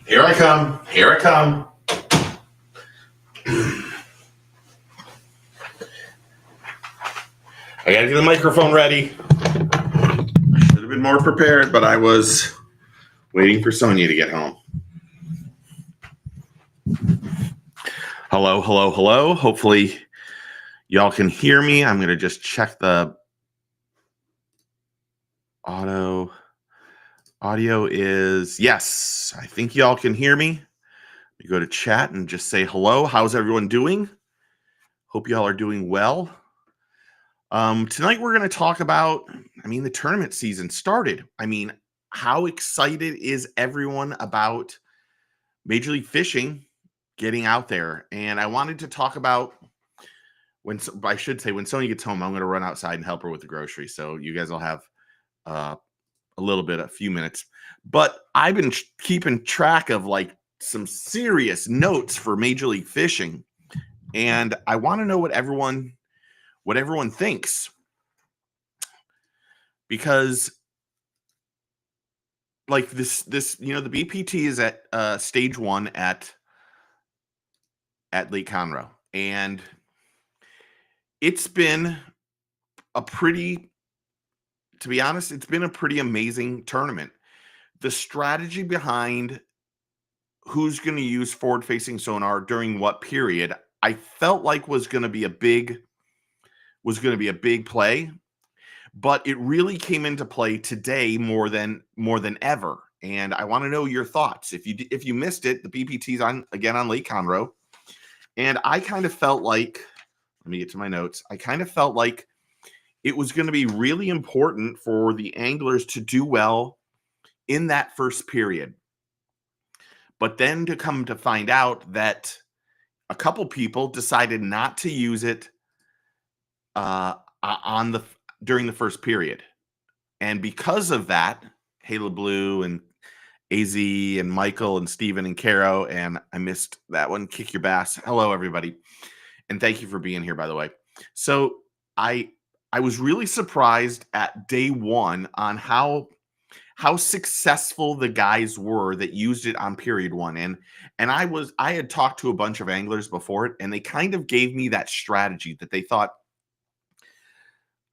Here I come. Here I come. I gotta get the microphone ready. I should have been more prepared, but I was waiting for Sonia to get home. Hello, hello, hello. Hopefully y'all can hear me. I'm gonna just check the audio is yes. I think y'all can hear me. You go to chat and just say hello. How's everyone doing? Hope y'all are doing well. Tonight we're going to talk about, the tournament season started. How excited is everyone about Major League Fishing getting out there? And I wanted to talk about when Sonia gets home, I'm going to run outside and help her with the groceries. So you guys will have a few minutes. But I've been keeping track of some serious notes for Major League Fishing. And I want to know what everyone thinks, because this the BPT is at stage 1 at Lake Conroe, and it's been to be honest, it's been a pretty amazing tournament. The strategy behind who's going to use forward-facing sonar during what period, I felt like was going to be a big play, but it really came into play today more than ever. And I want to know your thoughts. If you missed it, the BPT's on Lake Conroe, and I kind of felt like, let me get to my notes. I kind of felt like it was going to be really important for the anglers to do well in that first period. But then to come to find out that a couple people decided not to use it during the first period. And because of that, Halo Blue and AZ and Michael and Steven and Caro, and I missed that one, Kick Your Bass. Hello, everybody. And thank you for being here, by the way. So I was really surprised at day 1 on how successful the guys were that used it on period 1. And I had talked to a bunch of anglers before it, and they kind of gave me that strategy that they thought,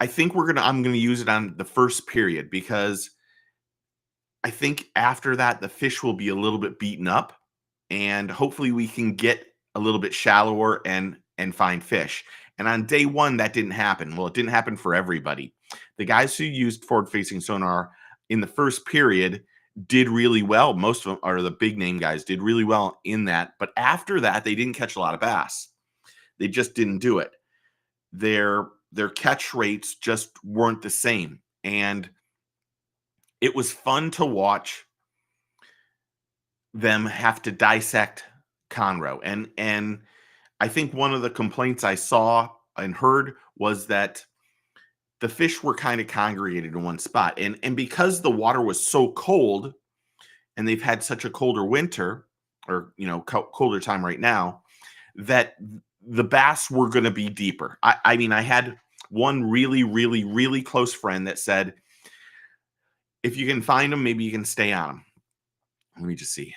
I think I'm going to use it on the first period, because I think after that, the fish will be a little bit beaten up, and hopefully we can get a little bit shallower and find fish. And on day 1, that didn't happen. Well, it didn't happen for everybody. The guys who used forward-facing sonar in the first period did really well. Most of them, or the big name guys, did really well in that. But after that, they didn't catch a lot of bass. They just didn't do it. Their catch rates just weren't the same. And it was fun to watch them have to dissect Conroe. And I think one of the complaints I saw and heard was that the fish were kind of congregated in one spot. And because the water was so cold, and they've had such a colder winter, or colder time right now, that the bass were going to be deeper. I had one really, really, really close friend that said, if you can find them, maybe you can stay on them. Let me just see.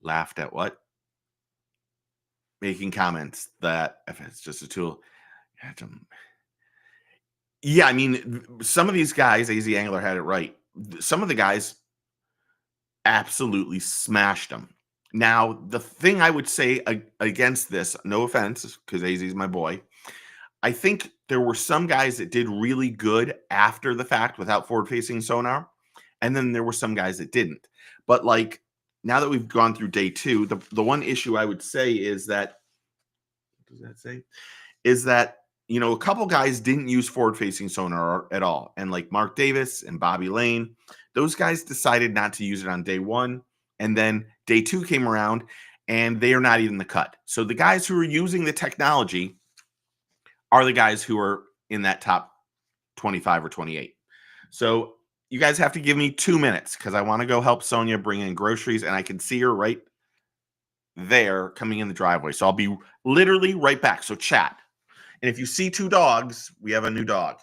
Laughed at what? Making comments that if it's just a tool. Yeah, some of these guys, AZ Angler had it right. Some of the guys absolutely smashed them. Now, the thing I would say against this, no offense, because AZ is my boy, I think there were some guys that did really good after the fact without forward-facing sonar, and then there were some guys that didn't. But now that we've gone through day 2, the one issue I would say is that, what does that say? Is that, a couple guys didn't use forward-facing sonar at all. And Mark Davis and Bobby Lane, those guys decided not to use it on day 1. And then day 2 came around, and they are not even the cut. So the guys who are using the technology are the guys who are in that top 25 or 28. So you guys have to give me 2 minutes, because I want to go help Sonia bring in groceries, and I can see her right there coming in the driveway. So I'll be literally right back. So chat. And if you see 2 dogs, we have a new dog.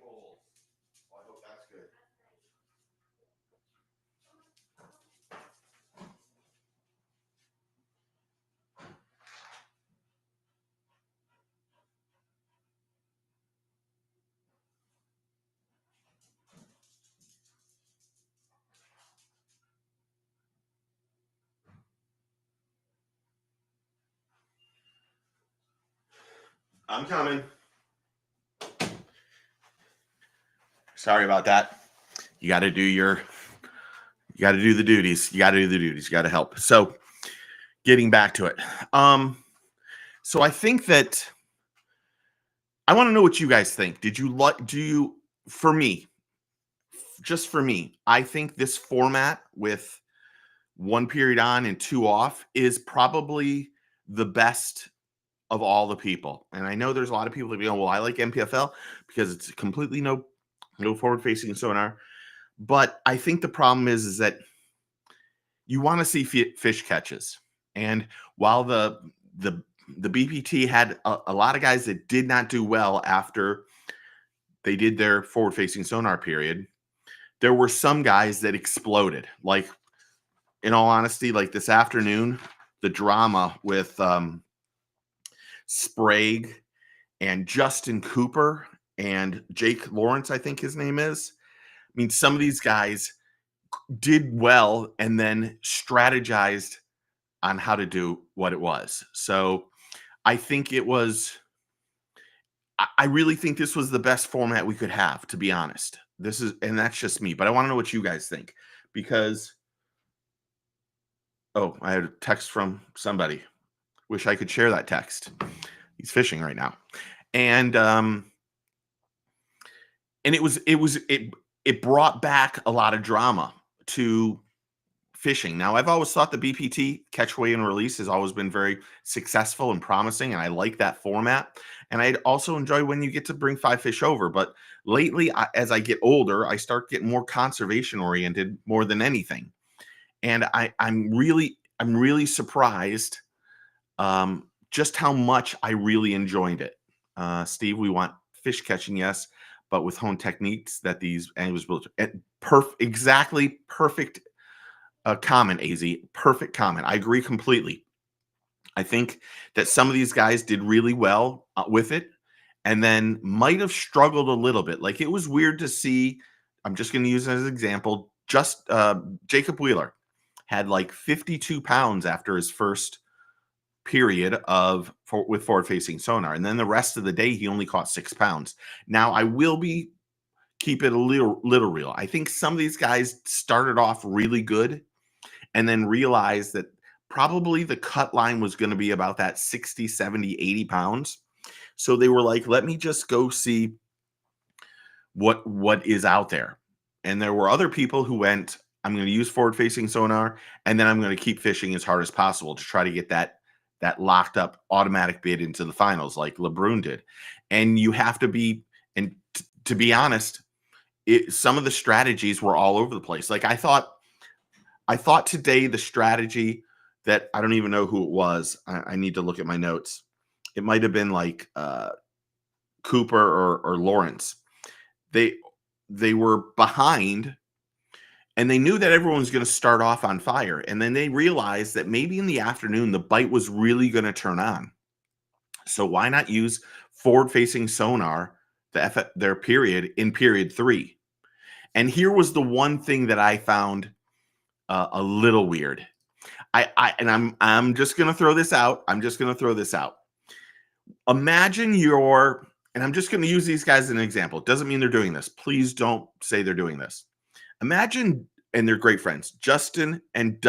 Well, I hope that's good. I'm coming. Sorry about that. You got to do the duties. You got to do the duties. You got to help. So, getting back to it. So I think that I want to know what you guys think. For me, just for me, I think this format with one period on and two off is probably the best of all the people. And I know there's a lot of people that well, I like MPFL because it's completely no forward facing sonar. But I think the problem is that you want to see fish catches. And while the BPT had a lot of guys that did not do well after they did their forward facing sonar period, there were some guys that exploded. Like, in all honesty, like this afternoon, the drama with Sprague and Justin Cooper and Jake Lawrence, I think his name is. I mean, some of these guys did well and then strategized on how to do what it was. So I think I really think this was the best format we could have, to be honest. And that's just me, but I want to know what you guys think because, oh, I had a text from somebody. Wish I could share that text. He's fishing right now. And it brought back a lot of drama to fishing. Now, I've always thought the BPT catch, weigh, and release has always been very successful and promising, and I like that format. And I also enjoy when you get to bring 5 fish over. But lately, as I get older, I start getting more conservation oriented more than anything. And I'm really surprised just how much I really enjoyed it. Steve, we want fish catching, yes, but with hone techniques that these anglers built. Exactly perfect comment, AZ. Perfect comment. I agree completely. I think that some of these guys did really well with it and then might have struggled a little bit. Like, it was weird to see, I'm just going to use it as an example, just Jacob Wheeler had like 52 pounds after his first period with forward facing sonar. And then the rest of the day, he only caught 6 pounds. Now, I will keep it a little real. I think some of these guys started off really good and then realized that probably the cut line was going to be about that 60, 70, 80 pounds. So they were like, let me just go see what is out there. And there were other people who went, I'm going to use forward facing sonar, and then I'm going to keep fishing as hard as possible to try to get that locked up automatic bid into the finals like LeBrun did. And you have to be, and to be honest, some of the strategies were all over the place. Like, I thought today the strategy that I don't even know who it was. I need to look at my notes. It might have been like Cooper or Lawrence. They were behind and they knew that everyone was going to start off on fire. And then they realized that maybe in the afternoon, the bite was really going to turn on. So why not use forward facing sonar, their period in period 3? And here was the one thing that I found a little weird. I'm just going to throw this out. Imagine and I'm just going to use these guys as an example. It doesn't mean they're doing this. Please don't say they're doing this. Imagine and they're great friends, Dustin and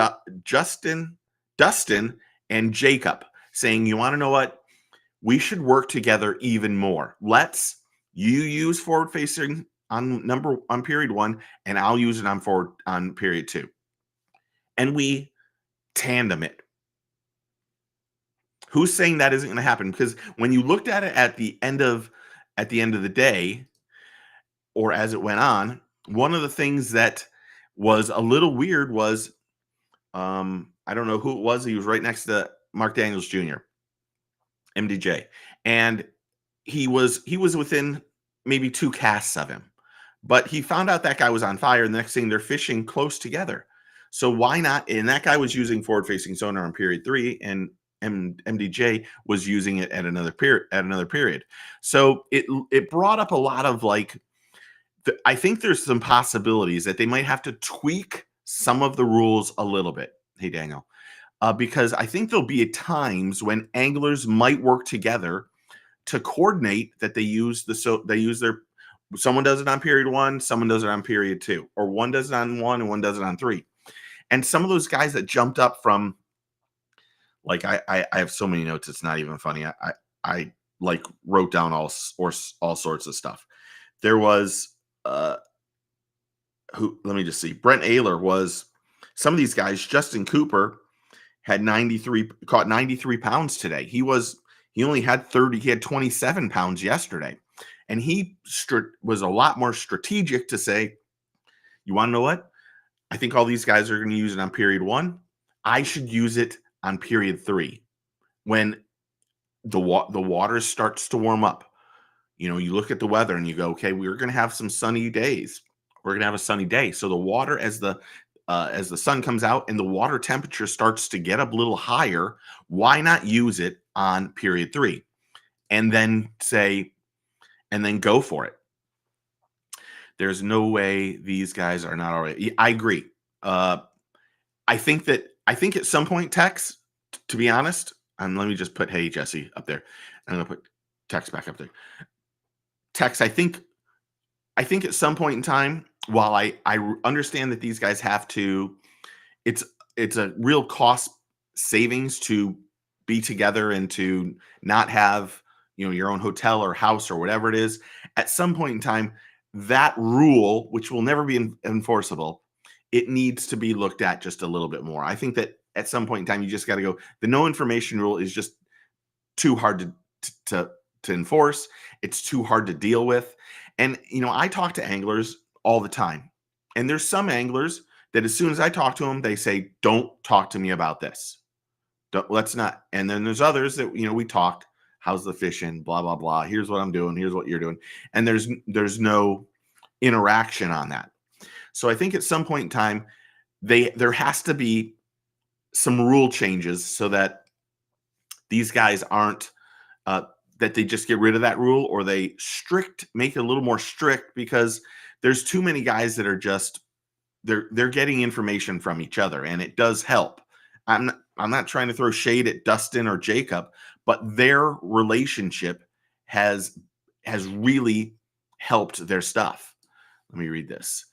Jacob, saying, you want to know what? We should work together even more. You use forward facing on period 1, and I'll use it on period 2. And we tandem it. Who's saying that isn't going to happen? Because when you looked at it at the end of the day, or as it went on, one of the things that was a little weird was, I don't know who it was. He was right next to Mark Daniels Jr., MDJ, and he was within maybe 2 casts of him, but he found out that guy was on fire. And the next thing, they're fishing close together. So why not? And that guy was using forward-facing sonar on period 3, and MDJ was using it at another period. So it brought up a lot of like, I think there's some possibilities that they might have to tweak some of the rules a little bit. Hey, Daniel, because I think there'll be times when anglers might work together to coordinate that they use someone does it on period 1, someone does it on period 2, or one does it on 1 and one does it on 3. And some of those guys that jumped up from, like, I have so many notes, it's not even funny. I like wrote down all sorts of stuff. There was let me just see. Brent Ayler was some of these guys. Justin Cooper had caught 93 pounds today. He only had 30. He had 27 pounds yesterday. And he was a lot more strategic to say, you want to know what? I think all these guys are going to use it on period 1. I should use it on period 3. When the water starts to warm up, you look at the weather and you go, okay, we're going to have some sunny days. We're going to have a sunny day. So the water, as the sun comes out and the water temperature starts to get up a little higher, why not use it on period 3? And then go for it. There's no way these guys are not already. I agree. I think at some point, Tex, to be honest, and let me just put, hey, Jesse, up there. I'm going to put Tex back up there. Tex, I think at some point in time, while I understand that these guys have to, it's a real cost savings to be together and to not have, your own hotel or house or whatever it is. At some point in time, that rule, which will never be enforceable, it needs to be looked at just a little bit more. I think that at some point in time, you just got to go. The no information rule is just too hard to enforce. It's too hard to deal with. And, I talk to anglers all the time. And there's some anglers that as soon as I talk to them, they say, don't talk to me about this. Let's not. And then there's others that, we talk, how's the fishing, blah, blah, blah. Here's what I'm doing. Here's what you're doing. And there's no interaction on that. So I think at some point in time, there has to be some rule changes so that these guys aren't, that they just get rid of that rule, or they make it a little more strict, because there's too many guys that are just, they're getting information from each other, and it does help. I'm not trying to throw shade at Dustin or Jacob, but their relationship has really helped their stuff. Let me read this.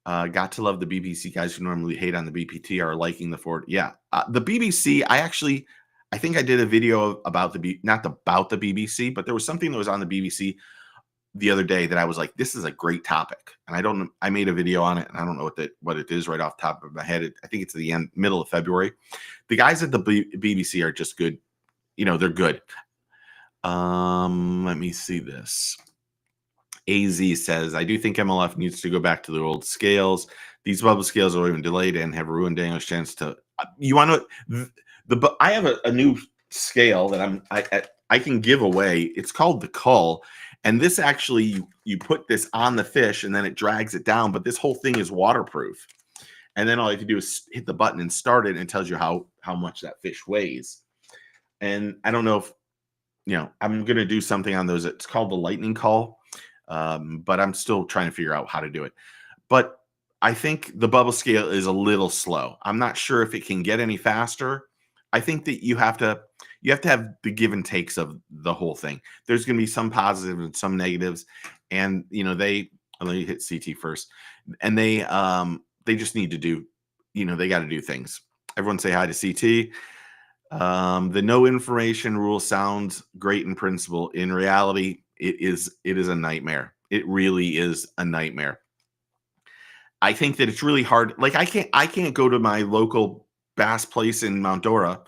Got to love the BBC guys who normally hate on the BPT are liking the Ford. Yeah. The BBC, I think I did a video about not about the BBC, but there was something that was on the BBC the other day that I was like, this is a great topic. And I made a video on it, and I don't know what it is right off the top of my head. I think it's the middle of February. The guys at the BBC are just good. They're good. Let me see this. AZ says, I do think MLF needs to go back to the old scales. These bubble scales are even delayed and have ruined Daniel's chance to. You want to? I have a new scale that I can give away. It's called the Cull, and this actually you put this on the fish and then it drags it down. But this whole thing is waterproof, and then all you have to do is hit the button and start it, and it tells you how much that fish weighs. And I don't know if I'm going to do something on those. It's called the Lightning Cull. But I'm still trying to figure out how to do it. But I think the bubble scale is a little slow. I'm not sure if it can get any faster. I think that you have to have the give and takes of the whole thing. There's going to be some positives and some negatives. And, let me hit CT first. And they just need to do, they got to do things. Everyone say hi to CT. The no information rule sounds great in principle. In reality, it is a nightmare. It really is a nightmare. I think that it's really hard. Like I can't go to my local bass place in Mount Dora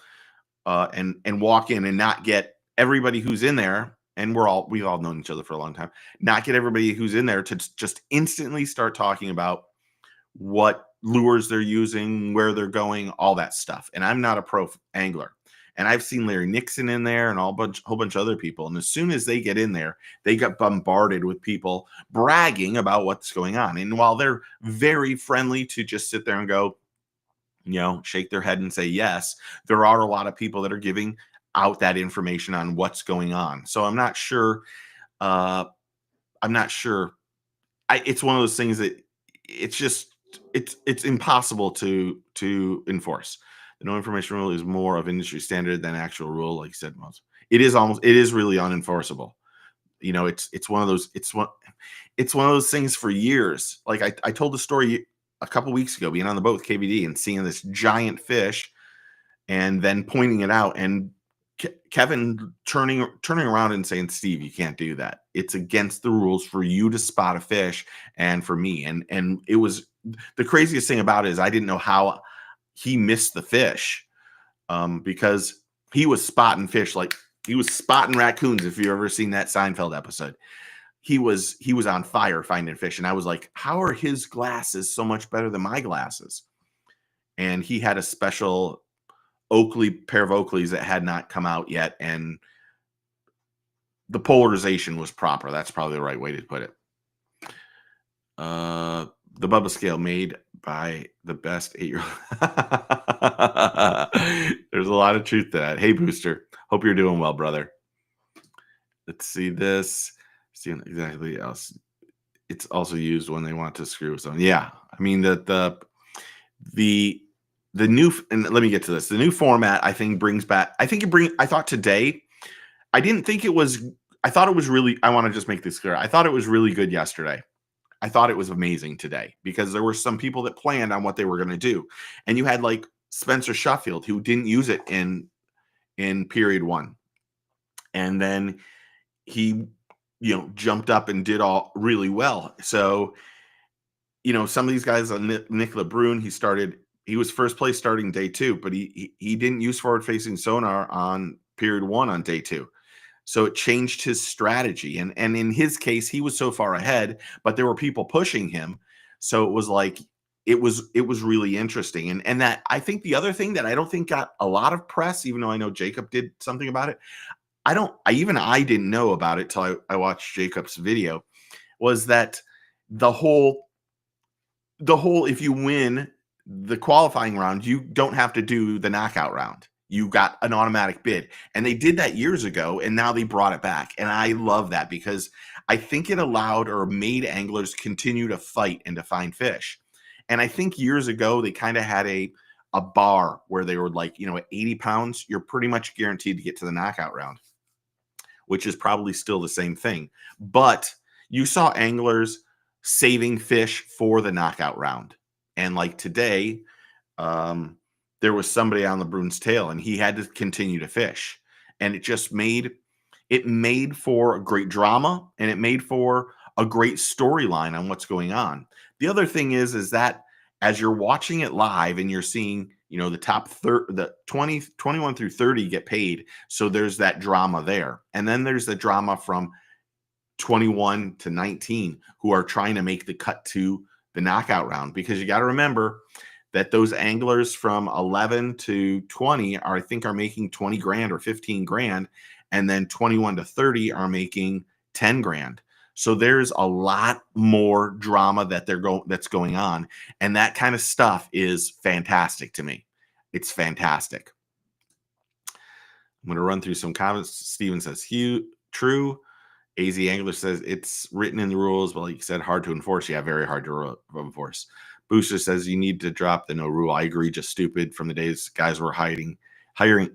and walk in and not get everybody who's in there. And we've all known each other for a long time. Not get everybody who's in there to just instantly start talking about what lures they're using, where they're going, all that stuff. And I'm not a pro angler. And I've seen Larry Nixon in there and whole bunch of other people. And as soon as they get in there, they get bombarded with people bragging about what's going on. And while they're very friendly to just sit there and go, shake their head and say yes, there are a lot of people that are giving out that information on what's going on. So I'm not sure. It's one of those things that it's impossible to enforce. The no information rule is more of industry standard than actual rule, like you said, most. It is really unenforceable. It's one of those things for years. Like I told the story a couple weeks ago, being on the boat with KVD and seeing this giant fish, and then pointing it out, and Kevin turning around and saying, "Steve, you can't do that. It's against the rules for you to spot a fish and for me." And it was the craziest thing about it is I didn't know how he missed the fish, because he was spotting fish like he was spotting raccoons. If you've ever seen that Seinfeld episode, he was on fire finding fish, and I was like, "How are his glasses so much better than my glasses?" And he had a special pair of Oakleys that had not come out yet, and the polarization was proper. That's probably the right way to put it. The Bubba scale made by the best 8-year-old. There's a lot of truth to that. Hey, Booster. Hope you're doing well, brother. Let's see this. See exactly else. It's also used when they want to screw someone. Yeah. I mean, the new, and let me get to this. The new format, I think, I thought today, I didn't think it was, I thought it was really, I want to just make this clear. I thought it was really good yesterday. I thought it was amazing today because there were some people that planned on what they were going to do. And you had like Spencer Sheffield, who didn't use it in period 1. And then he, jumped up and did all really well. So, some of these guys, Nicola Brune, he was first place starting day 2, but he didn't use forward facing sonar on period 1 on day 2. So it changed his strategy. And in his case, he was so far ahead, but there were people pushing him. So it was like, it was really interesting. And that, I think the other thing that I don't think got a lot of press, even though I know Jacob did something about it, I didn't know about it till I watched Jacob's video, was that the whole, if you win the qualifying round, you don't have to do the knockout round. You got an automatic bid. And they did that years ago, and now they brought it back. And I love that because I think it allowed or made anglers continue to fight and to find fish. And I think years ago, they kind of had a bar where they were like, at 80 pounds, you're pretty much guaranteed to get to the knockout round, which is probably still the same thing. But you saw anglers saving fish for the knockout round. And like today, there was somebody on the Bruins tail and he had to continue to fish. And it just made for a great drama, and it made for a great storyline on what's going on. The other thing is that as you're watching it live and you're seeing, the top the 21 through 30 get paid. So there's that drama there. And then there's the drama from 21 to 19 who are trying to make the cut to the knockout round, because you got to remember that those anglers from 11 to 20 are making 20 grand or 15 grand. And then 21 to 30 are making 10 grand. So there's a lot more drama that's going on. And that kind of stuff is fantastic to me. It's fantastic. I'm going to run through some comments. Steven says, true. AZ Angler says it's written in the rules, but like you said, hard to enforce. Yeah, very hard to enforce. Booster says you need to drop the no rule. I agree, just stupid from the days guys were hiring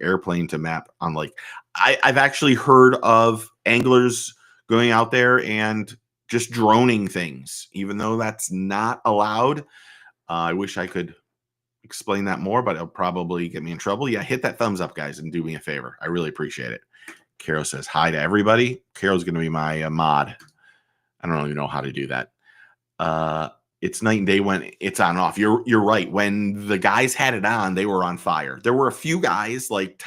airplane to map on like. I've actually heard of anglers going out there and just droning things, even though that's not allowed. I wish I could explain that more, but it'll probably get me in trouble. Yeah, hit that thumbs up, guys, and do me a favor. I really appreciate it. Carol says hi to everybody. Carol's going to be my mod. I don't even know how to do that. It's night and day when it's on and off. You're right. When the guys had it on, they were on fire. There were a few guys like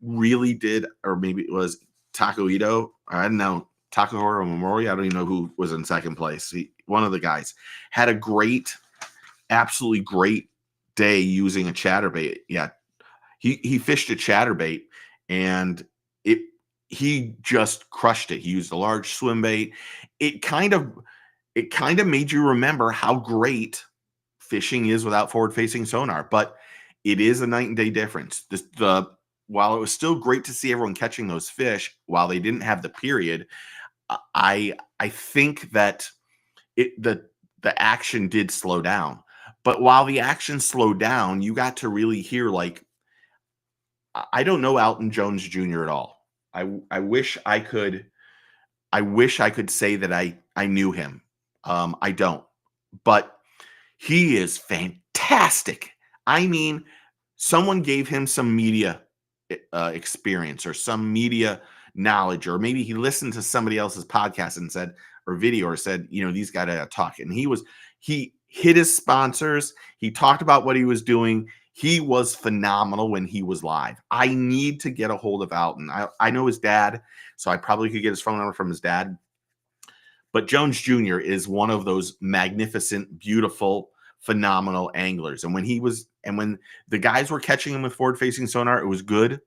really did, or maybe it was Taco Ito. I don't know. Takahiro Memorial. I don't even know who was in second place. One of the guys had a absolutely great day using a chatterbait. Yeah, he fished a chatterbait and he just crushed it. He used a large swim bait. It kind of made you remember how great fishing is without forward-facing sonar, but it is a night and day difference. While it was still great to see everyone catching those fish while they didn't have the period, I think that the action did slow down. But while the action slowed down, you got to really hear, like, I don't know Alton Jones Jr. at all. I wish I could say that I knew him. I don't, but he is fantastic. I mean, someone gave him some media experience or some media knowledge, or maybe he listened to somebody else's podcast and said, or video, or said, these guys gotta talk. And he hit his sponsors. He talked about what he was doing. He was phenomenal when he was live. I need to get a hold of Alton. I know his dad, so I probably could get his phone number from his dad. But Jones Jr. is one of those magnificent, beautiful, phenomenal anglers. And when the guys were catching him with forward-facing sonar, it was good.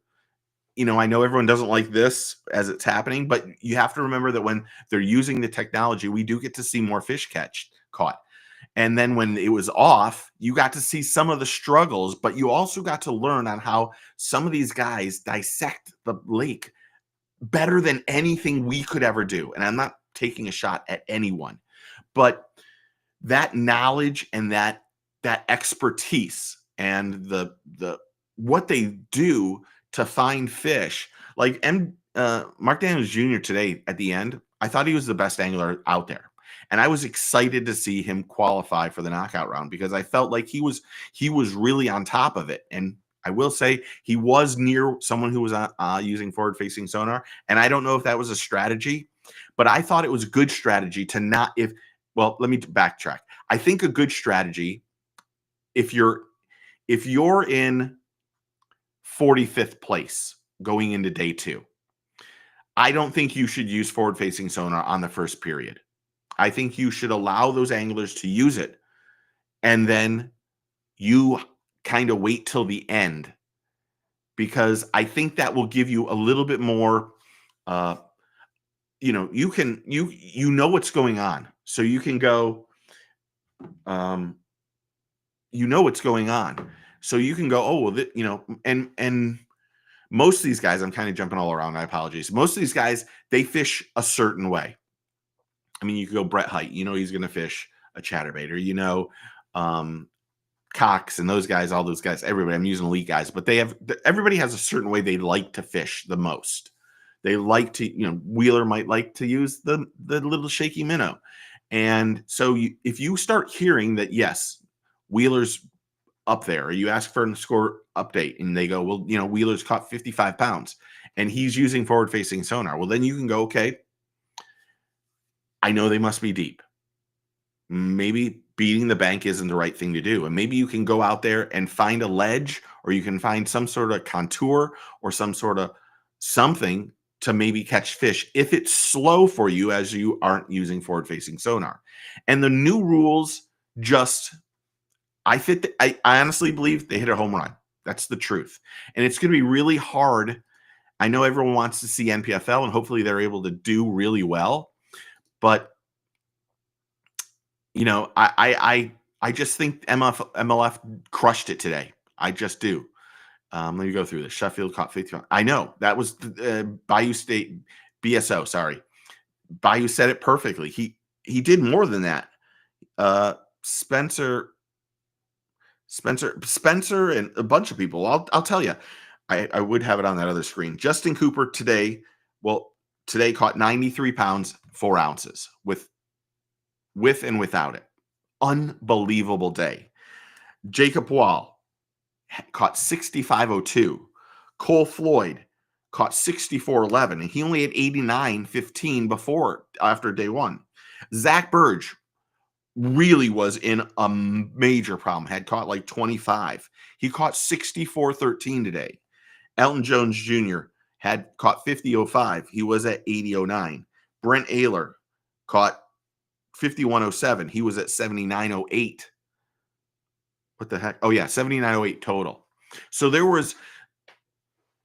I know everyone doesn't like this as it's happening, but you have to remember that when they're using the technology, we do get to see more fish caught. And then when it was off, you got to see some of the struggles, but you also got to learn on how some of these guys dissect the lake better than anything we could ever do. And I'm not taking a shot at anyone, but that knowledge and that expertise and the what they do to find fish, like Mark Daniels Jr. today at the end, I thought he was the best angler out there. And I was excited to see him qualify for the knockout round because I felt like he was really on top of it. And I will say he was near someone who was using forward-facing sonar. And I don't know if that was a strategy, but I thought it was a good strategy to not well, let me backtrack. I think a good strategy, if you're in 45th place going into day 2, I don't think you should use forward-facing sonar on the first period. I think you should allow those anglers to use it, and then you kind of wait till the end, because I think that will give you a little bit more, you know what's going on. So you can go, what's going on. So you can go, oh, well, and most of these guys, I'm kind of jumping all around. I apologize. Most of these guys, they fish a certain way. I mean, you could go Brett Height, he's going to fish a chatterbaiter, Cox and those guys, all those guys, everybody. I'm using elite guys, but everybody has a certain way they like to fish the most. They like to, Wheeler might like to use the little shaky minnow. And so if you start hearing that, yes, Wheeler's up there, or you ask for a score update and they go, well, Wheeler's caught 55 pounds and he's using forward-facing sonar. Well, then you can go, okay, I know they must be deep. Maybe beating the bank isn't the right thing to do. And maybe you can go out there and find a ledge, or you can find some sort of contour or some sort of something to maybe catch fish if it's slow for you as you aren't using forward-facing sonar. And the new rules I honestly believe they hit a home run. That's the truth. And it's going to be really hard. I know everyone wants to see NPFL, and hopefully they're able to do really well. But, I just think MLF crushed it today. I just do. Let me go through this. Sheffield caught 51. I know that was Bayou State BSO. Sorry, Bayou said it perfectly. He did more than that. Spencer, and a bunch of people. I'll tell you. I would have it on that other screen. Justin Cooper today caught 93 pounds, 4 ounces with and without it. unbelievable day. Jacob Wall caught 65.02. Cole Floyd caught 64.11, and he only had 89.15 before, after day one. Zach Burge really was in a major problem, had caught like 25. He caught 64.13 today. Elton Jones Jr. had caught 50.05. He was at 80.09. Brent Ayler caught 51.07. He was at 79.08. What the heck? Oh, yeah, 79.08 total. So there was,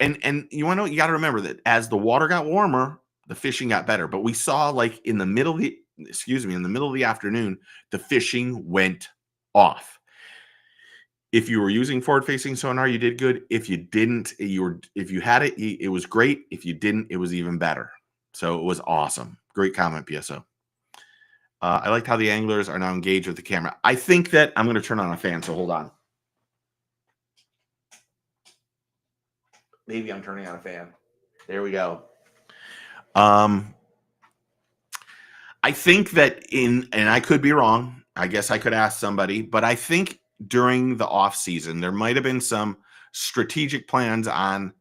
and you want to know, you got to remember that as the water got warmer, the fishing got better. But we saw like in the middle of the afternoon, the fishing went off. If you were using forward-facing sonar, you did good. If you didn't, if you had it, it was great. If you didn't, it was even better. So it was awesome. Great comment, PSO. I liked how the anglers are now engaged with the camera. I think that I'm going to turn on a fan, so hold on. Maybe I'm turning on a fan. There we go. I think that and I could be wrong. I guess I could ask somebody, but I think during the off season, there might have been some strategic plans on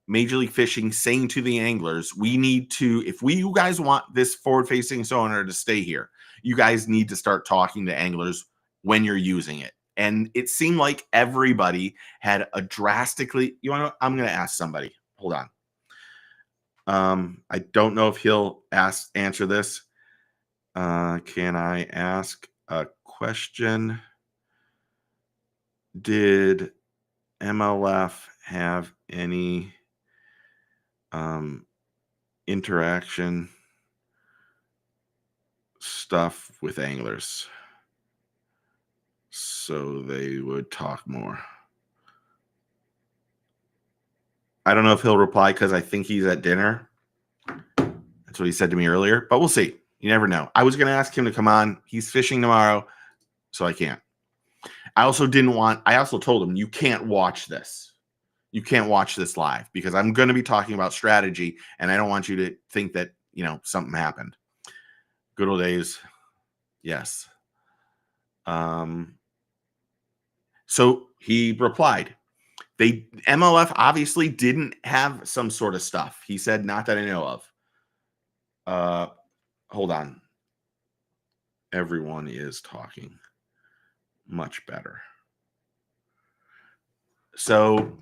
Major League Fishing saying to the anglers, we need to, if you guys want this forward-facing sonar to stay here, you guys need to start talking to anglers when you're using it. And it seemed like everybody had a drastically, I'm going to ask somebody. Hold on. I don't know if he'll answer this. Can I ask a question? Did MLF have any interaction stuff with anglers so they would talk more? I don't know if he'll reply because I think he's at dinner. That's what he said to me earlier, but we'll see. You never know. I was going to ask him to come on. He's fishing tomorrow, so I can't. I also told him, you can't watch this. You can't watch this live because I'm going to be talking about strategy, and I don't want you to think that, something happened. Good old days. Yes. So he replied. MLF obviously didn't have some sort of stuff. He said, not that I know of. Hold on. Everyone is talking much better. So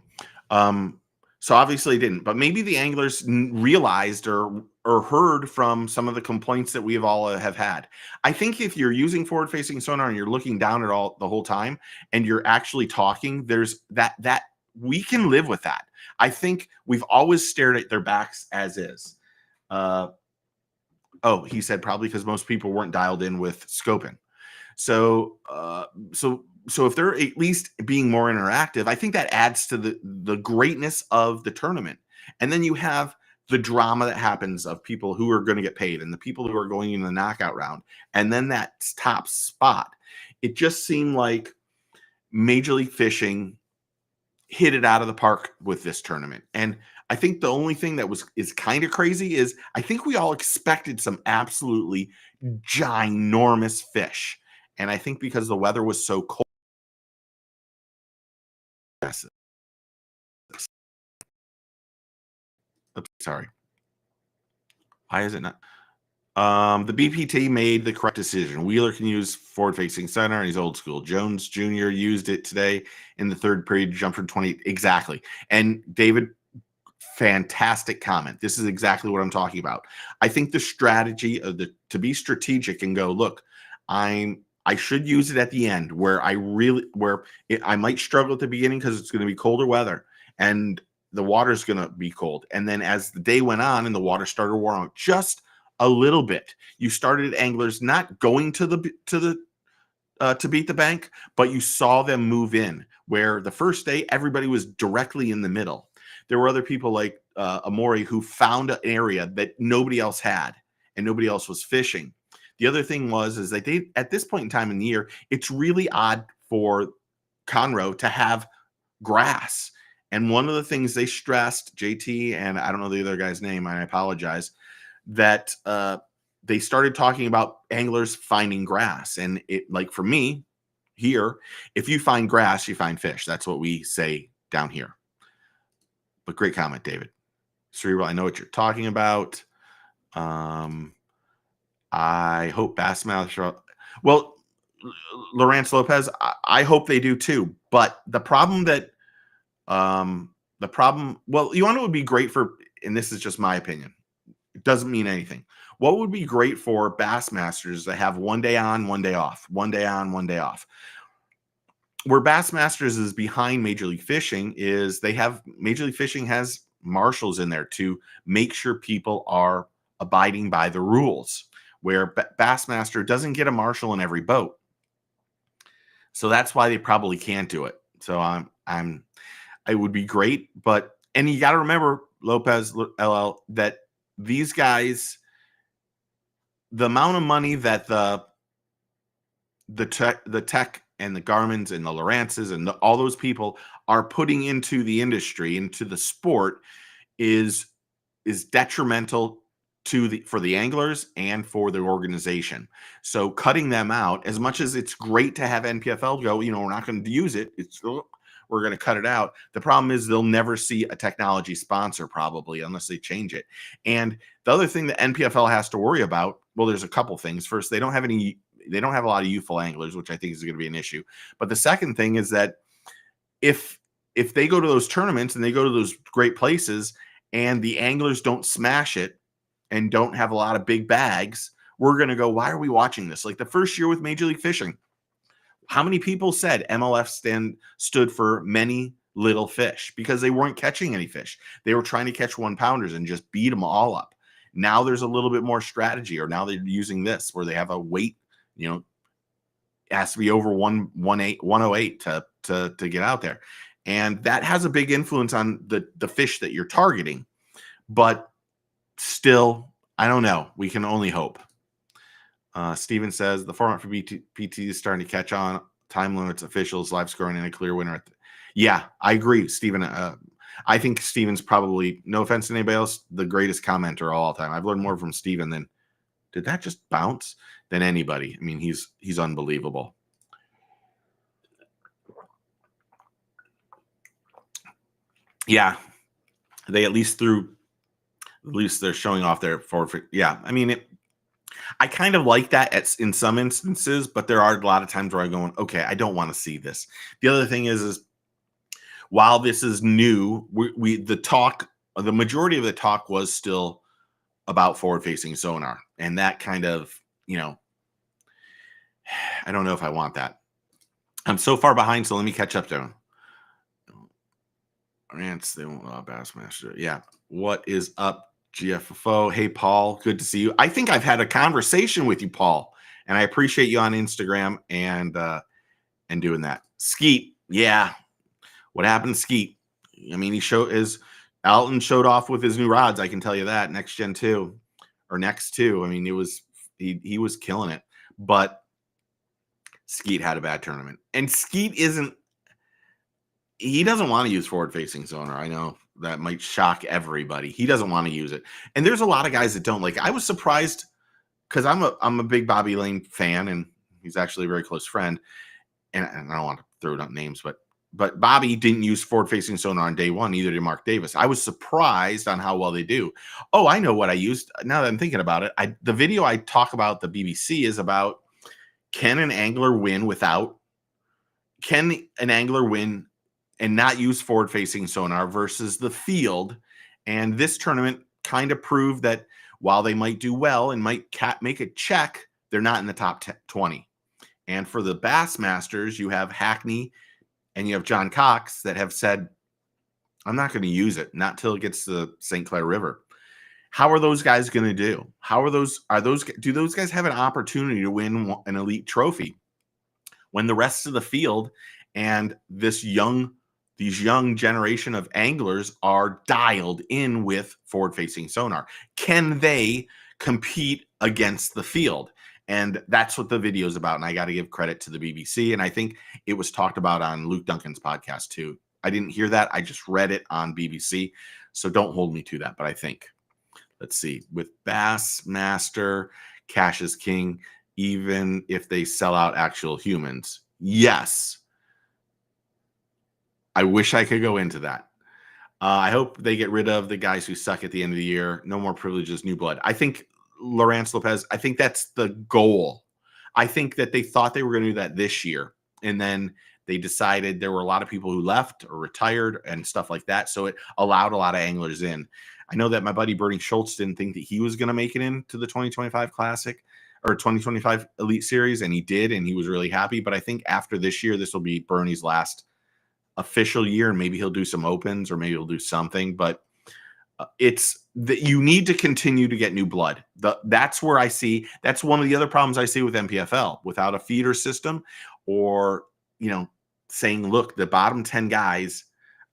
obviously it didn't, but maybe the anglers realized or heard from some of the complaints that we have had. I think if you're using forward-facing sonar and you're looking down at the whole time and you're actually talking, there's that we can live with that. I think we've always stared at their backs as is. He said probably because most people weren't dialed in with scoping. So if they're at least being more interactive, I think that adds to the greatness of the tournament. And then you have the drama that happens of people who are going to get paid and the people who are going in the knockout round. And then that top spot. It just seemed like Major League Fishing hit it out of the park with this tournament. And I think the only thing that is kind of crazy is I think we all expected some absolutely ginormous fish. And I think because the weather was so cold. Oops, sorry. Why is it not? The BPT made the correct decision. Wheeler can use forward-facing sonar, and he's old school. Jones Jr. used it today in the third period, jump from 20. Exactly. And David, fantastic comment. This is exactly what I'm talking about. I think the strategy of to be strategic and go, look, I should use it at the end where I might struggle at the beginning because it's going to be colder weather and the water's going to be cold. And then as the day went on and the water started warming up just a little bit, you started anglers not going to beat the bank, but you saw them move in where the first day everybody was directly in the middle. There were other people like Amori who found an area that nobody else had and nobody else was fishing. The other thing is that at this point in time in the year, it's really odd for Conroe to have grass. And one of the things they stressed, JT, and I don't know the other guy's name, I apologize, that they started talking about anglers finding grass. And it, like for me here, if you find grass, you find fish. That's what we say down here. But great comment, David. Cerebral, I know what you're talking about. I hope Bassmaster. Well, Lawrence Lopez, I hope they do too. But the problem, well, you want it would be great for, and this is just my opinion. It doesn't mean anything. What would be great for Bassmasters to have 1 day on, 1 day off, 1 day on, 1 day off. Where Bassmasters is behind Major League Fishing is Major League Fishing has marshals in there to make sure people are abiding by the rules, where Bassmaster doesn't get a marshal in every boat. So that's why they probably can't do it. So it would be great, and you got to remember, Lopez LL, that these guys, the amount of money that the tech and the Garmins and the Lawrences and all those people are putting into the industry, into the sport, is detrimental for the anglers and for the organization. So cutting them out, as much as it's great to have NPFL go, we're not going to use it. We're going to cut it out. The problem is they'll never see a technology sponsor probably unless they change it. And the other thing that NPFL has to worry about, well, there's a couple things. First, they don't have a lot of youthful anglers, which I think is going to be an issue. But the second thing is that if they go to those tournaments and they go to those great places and the anglers don't smash it and don't have a lot of big bags, we're going to go, why are we watching this? Like the first year with Major League Fishing, how many people said MLF stood for many little fish? Because they weren't catching any fish. They were trying to catch 1-pounders and just beat them all up. Now there's a little bit more strategy, or now they're using this where they have a weight, it has to be over 108 to get out there. And that has a big influence on the fish that you're targeting. But still, I don't know. We can only hope. Steven says the format for PT is starting to catch on. Time limits, officials, live scoring, and a clear winner. Yeah, I agree, Steven. I think Steven's probably, no offense to anybody else, the greatest commenter of all time. I've learned more from Steven than, did that just bounce? Than anybody. I mean, he's unbelievable. Yeah, they at least they're showing off their forward. Yeah, I mean, I kind of like that in some instances, but there are a lot of times where I'm going, okay, I don't want to see this. The other thing is while this is new, the majority of the talk was still about forward-facing sonar, and that kind of, I don't know if I want that. I'm so far behind, so let me catch up to them. Rants, they won't allow Bassmaster. Yeah. What is up, GFFO? Hey, Paul. Good to see you. I think I've had a conversation with you, Paul, and I appreciate you on Instagram and doing that. Skeet. Yeah. What happened to Skeet? I mean, Alton showed off with his new rods. I can tell you that. Next Gen 2 or Next 2. I mean, he was killing it, but Skeet had a bad tournament, and Skeet he doesn't want to use forward-facing sonar. I know that might shock everybody. He doesn't want to use it, and there's a lot of guys that don't. Like, I was surprised because I'm a big Bobby Lane fan, and he's actually a very close friend. And I don't want to throw out names, but Bobby didn't use forward-facing sonar on day one. Neither did Mark Davis. I was surprised on how well they do. Oh, I know what I used. Now that I'm thinking about it, the video I talk about the BBC is about, can an angler win and not use forward-facing sonar versus the field? And this tournament kind of proved that while they might do well and might make a check, they're not in the top 20. And for the Bassmasters, you have Hackney and you have John Cox that have said, I'm not going to use it, not till it gets to the St. Clair River. How are those guys going to do? Do those guys have an opportunity to win an elite trophy when the rest of the field and these young generation of anglers are dialed in with forward-facing sonar? Can they compete against the field? And that's what the video is about. And I got to give credit to the BBC. And I think it was talked about on Luke Duncan's podcast too. I didn't hear that. I just read it on BBC. So don't hold me to that. But I think, let's see, with Bassmaster, cash is king, even if they sell out actual humans. Yes. I wish I could go into that. I hope they get rid of the guys who suck at the end of the year. No more privileges, new blood. I think Lawrence Lopez, I think that's the goal. I think that they thought they were going to do that this year. And then they decided there were a lot of people who left or retired and stuff like that. So it allowed a lot of anglers in. I know that my buddy Bernie Schultz didn't think that he was going to make it into the 2025 Classic or 2025 Elite Series, and he did, and he was really happy. But I think after this year, this will be Bernie's last official year, and maybe he'll do some opens or maybe he'll do something. But it's that you need to continue to get new blood. That's where I see, that's one of the other problems I see with MPFL without a feeder system, or saying, look, the bottom 10 guys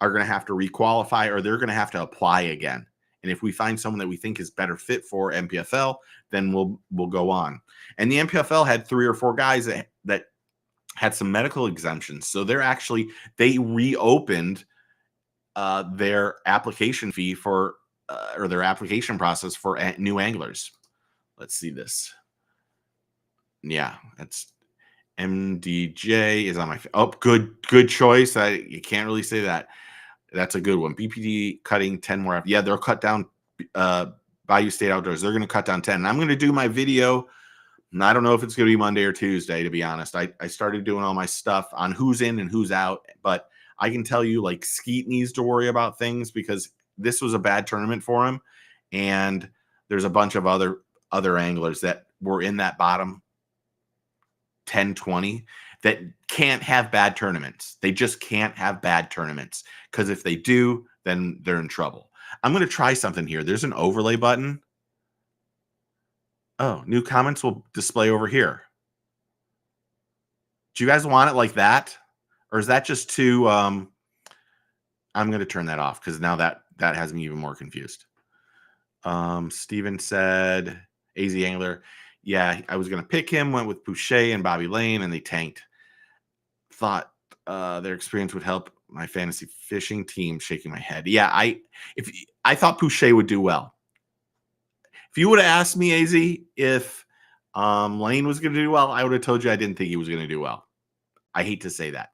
are going to have to requalify, or they're going to have to apply again. And if we find someone that we think is better fit for MPFL, then we'll go on. And the MPFL had 3 or 4 guys that had some medical exemptions. So they reopened their application fee for or their application process for new anglers. Let's see this. Yeah, that's MDJ is on my good choice. You can't really say that. That's a good one. BPD cutting 10 more. Yeah, they'll cut down Bayou State Outdoors. They're going to cut down 10. And I'm going to do my video. And I don't know if it's going to be Monday or Tuesday, to be honest. I started doing all my stuff on who's in and who's out. But I can tell you, like, Skeet needs to worry about things because this was a bad tournament for him. And there's a bunch of other anglers that were in that bottom 10, 20 that can't have bad tournaments. They just can't have bad tournaments, because if they do, then they're in trouble. I'm going to try something here. There's an overlay button. Oh, new comments will display over here. Do you guys want it like that? Or is that just too, I'm going to turn that off because now that has me even more confused. Steven said, AZ Angler, yeah, I was going to pick him, went with Boucher and Bobby Lane, and they tanked. Thought their experience would help my fantasy fishing team. Shaking my head. Yeah, I thought Boucher would do well. If you would have asked me, AZ, if Lane was going to do well, I would have told you I didn't think he was going to do well. I hate to say that.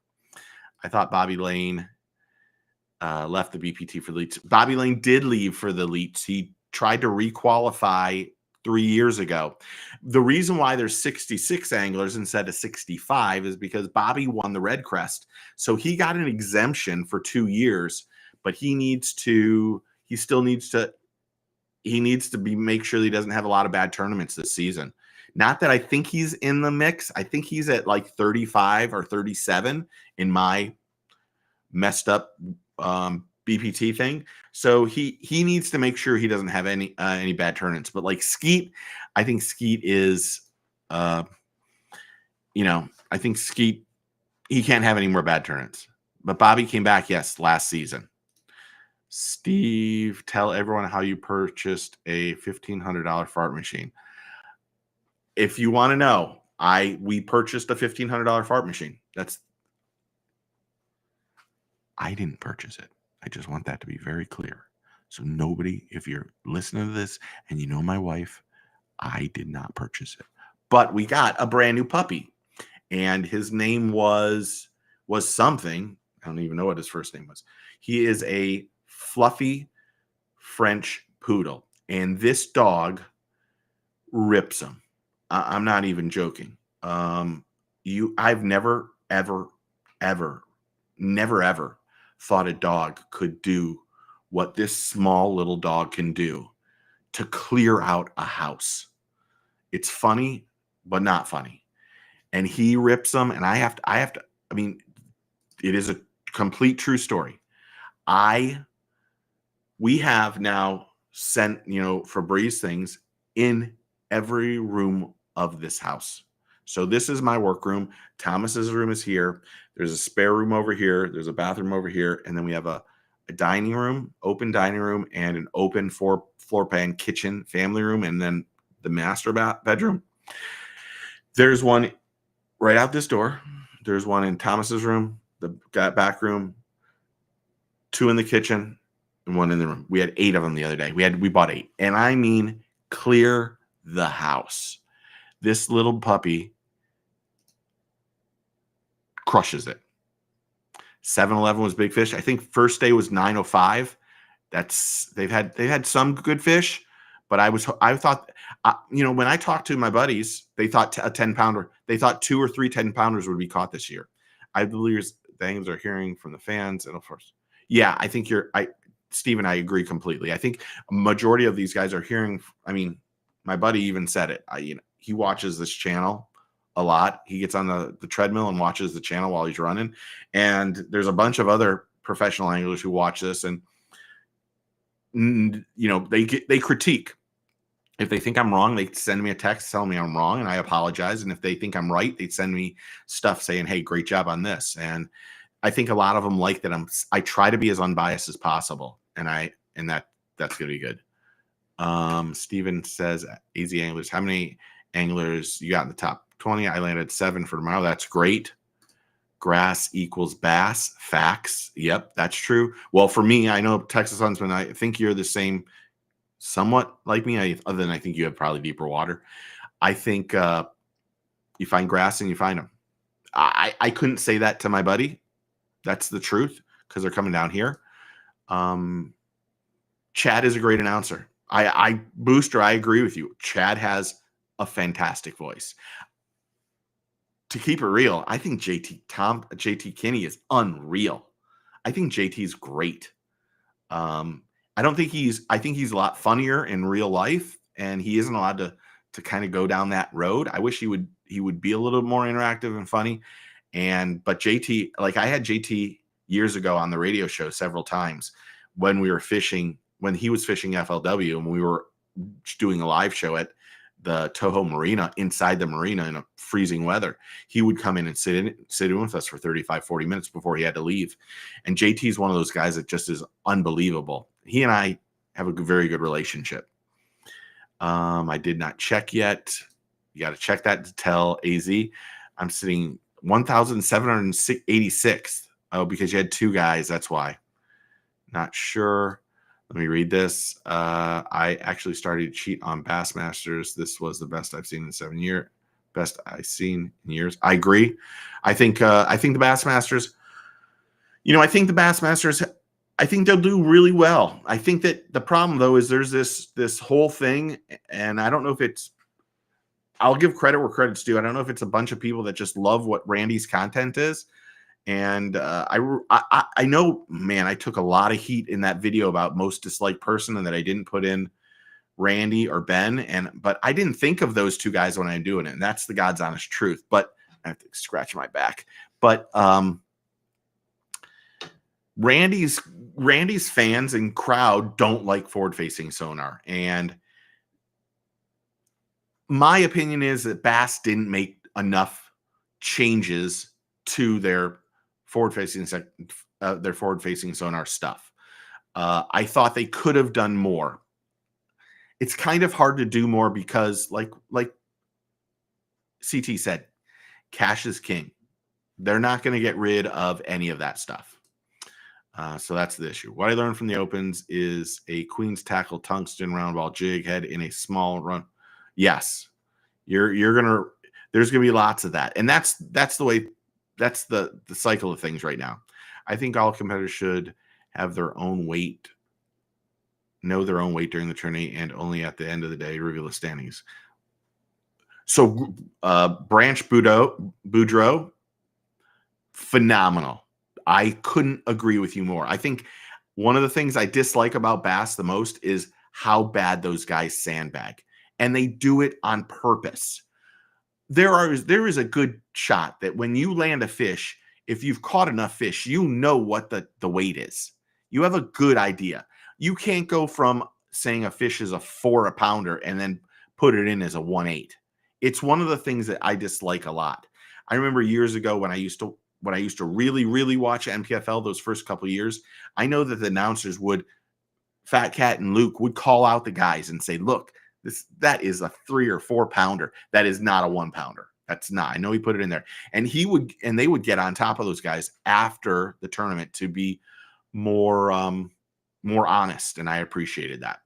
I thought Bobby Lane left the BPT for the Elites. Bobby Lane did leave for the Elites. He tried to requalify 3 years ago. The reason why there's 66 anglers instead of 65 is because Bobby won the Red Crest. So he got an exemption for 2 years, but he needs to make sure that he doesn't have a lot of bad tournaments this season. Not that I think he's in the mix. I think he's at like 35 or 37 in my messed up BPT thing. So he needs to make sure he doesn't have any bad tournaments. But like Skeet, I think Skeet is, I think Skeet, he can't have any more bad tournaments. But Bobby came back, yes, last season. Steve, tell everyone how you purchased a $1,500 fart machine. If you want to know, we purchased a $1,500 fart machine. I didn't purchase it. I just want that to be very clear. So nobody, if you're listening to this and you know my wife, I did not purchase it. But we got a brand new puppy, and his name was something. I don't even know what his first name was. He is a fluffy French poodle, and this dog rips him. I'm not even joking. I've never, ever, ever, never, ever thought a dog could do what this small little dog can do to clear out a house. It's funny, but not funny. And he rips them, and I have to, I mean, it is a complete true story. We have now sent, Febreze things in every room of this house. So this is my workroom. Thomas's room is here. There's a spare room over here. There's a bathroom over here. And then we have a dining room, open dining room, and an open floor plan kitchen, family room, and then the master bedroom. There's one right out this door. There's one in Thomas's room, the back room, 2 in the kitchen, and 1 in the room. We had 8 of them the other day. We bought 8. And I mean, clear the house. This little puppy crushes it. 7-Eleven was big fish. I think first day was 905. They've had some good fish, but I thought, when I talked to my buddies, they thought a 10-pounder, they thought 2 or 3 10-pounders would be caught this year. I believe the anglers are hearing from the fans, and of course, yeah, I think Stephen, I agree completely. I think a majority of these guys are hearing. I mean, my buddy even said it. He watches this channel a lot. He gets on the treadmill and watches the channel while he's running. And there's a bunch of other professional anglers who watch this, and they critique. If they think I'm wrong, they send me a text telling me I'm wrong, and I apologize. And if they think I'm right, they send me stuff saying, "Hey, great job on this." And I think a lot of them like that I try to be as unbiased as possible, and that's gonna be good. Steven says, "AZ Anglers, how many anglers you got in the top 20? I landed 7 for tomorrow. That's great. Grass equals bass. Facts. Yep, that's true. Well, for me, I know Texas Huntsman, I think you're the same, somewhat like me, other than I think you have probably deeper water. I think you find grass and you find them. I couldn't say that to my buddy. That's the truth, because they're coming down here. Chad is a great announcer. Booster, I agree with you. Chad has a fantastic voice. To keep it real, I think JT Kinney is unreal. I think JT's great. I think he's a lot funnier in real life, and he isn't allowed to kind of go down that road. I wish he would be a little more interactive and funny. But JT, like I had JT years ago on the radio show several times when we were fishing, when he was fishing FLW, and we were doing a live show at the Toho Marina, inside the marina in a freezing weather. He would come in and sit in with us for 35, 40 minutes before he had to leave. And JT is one of those guys that just is unbelievable. He and I have a very good relationship. I did not check yet. You got to check that to tell AZ. I'm sitting 1,786. Oh, because you had 2 guys. That's why. Not sure. Let me read this. I actually started to cheat on Bassmasters. This was the best I've seen in 7 years. Best I've seen in years. I agree. I think the Bassmasters, I think they'll do really well. I think that the problem, though, is there's this whole thing, and I don't know if I'll give credit where credit's due. I don't know if it's a bunch of people that just love what Randy's content is. And I know, man, I took a lot of heat in that video about most disliked person, and that I didn't put in Randy or Ben. But I didn't think of those 2 guys when I'm doing it. And that's the God's honest truth. But I have to scratch my back. But Randy's fans and crowd don't like forward-facing sonar. And my opinion is that Bass didn't make enough changes to their forward-facing sonar stuff. I thought they could have done more. It's kind of hard to do more because, like CT said, cash is king. They're not going to get rid of any of that stuff. So that's the issue. What I learned from the Opens is a Queen's tackle tungsten round ball jig head in a small run. Yes, there's gonna be lots of that, and that's the way. That's the cycle of things right now. I think all competitors should have their own weight, know their own weight during the tourney, and only at the end of the day reveal the standings. So Branch Boudreaux, phenomenal. I couldn't agree with you more. I think one of the things I dislike about Bass the most is how bad those guys sandbag, and they do it on purpose. There is a good shot that when you land a fish, if you've caught enough fish, you know what the weight is. You have a good idea. You can't go from saying a fish is a 4 a pounder and then put it in as a 1/8. It's one of the things that I dislike a lot. I remember years ago when I used to really, really watch MPFL those first couple of years, I know that the announcers Fat Cat and Luke would call out the guys and say, look, that is a 3 or 4 pounder. That is not a 1 pounder. That's not. I know he put it in there. And they would get on top of those guys after the tournament to be more honest. And I appreciated that.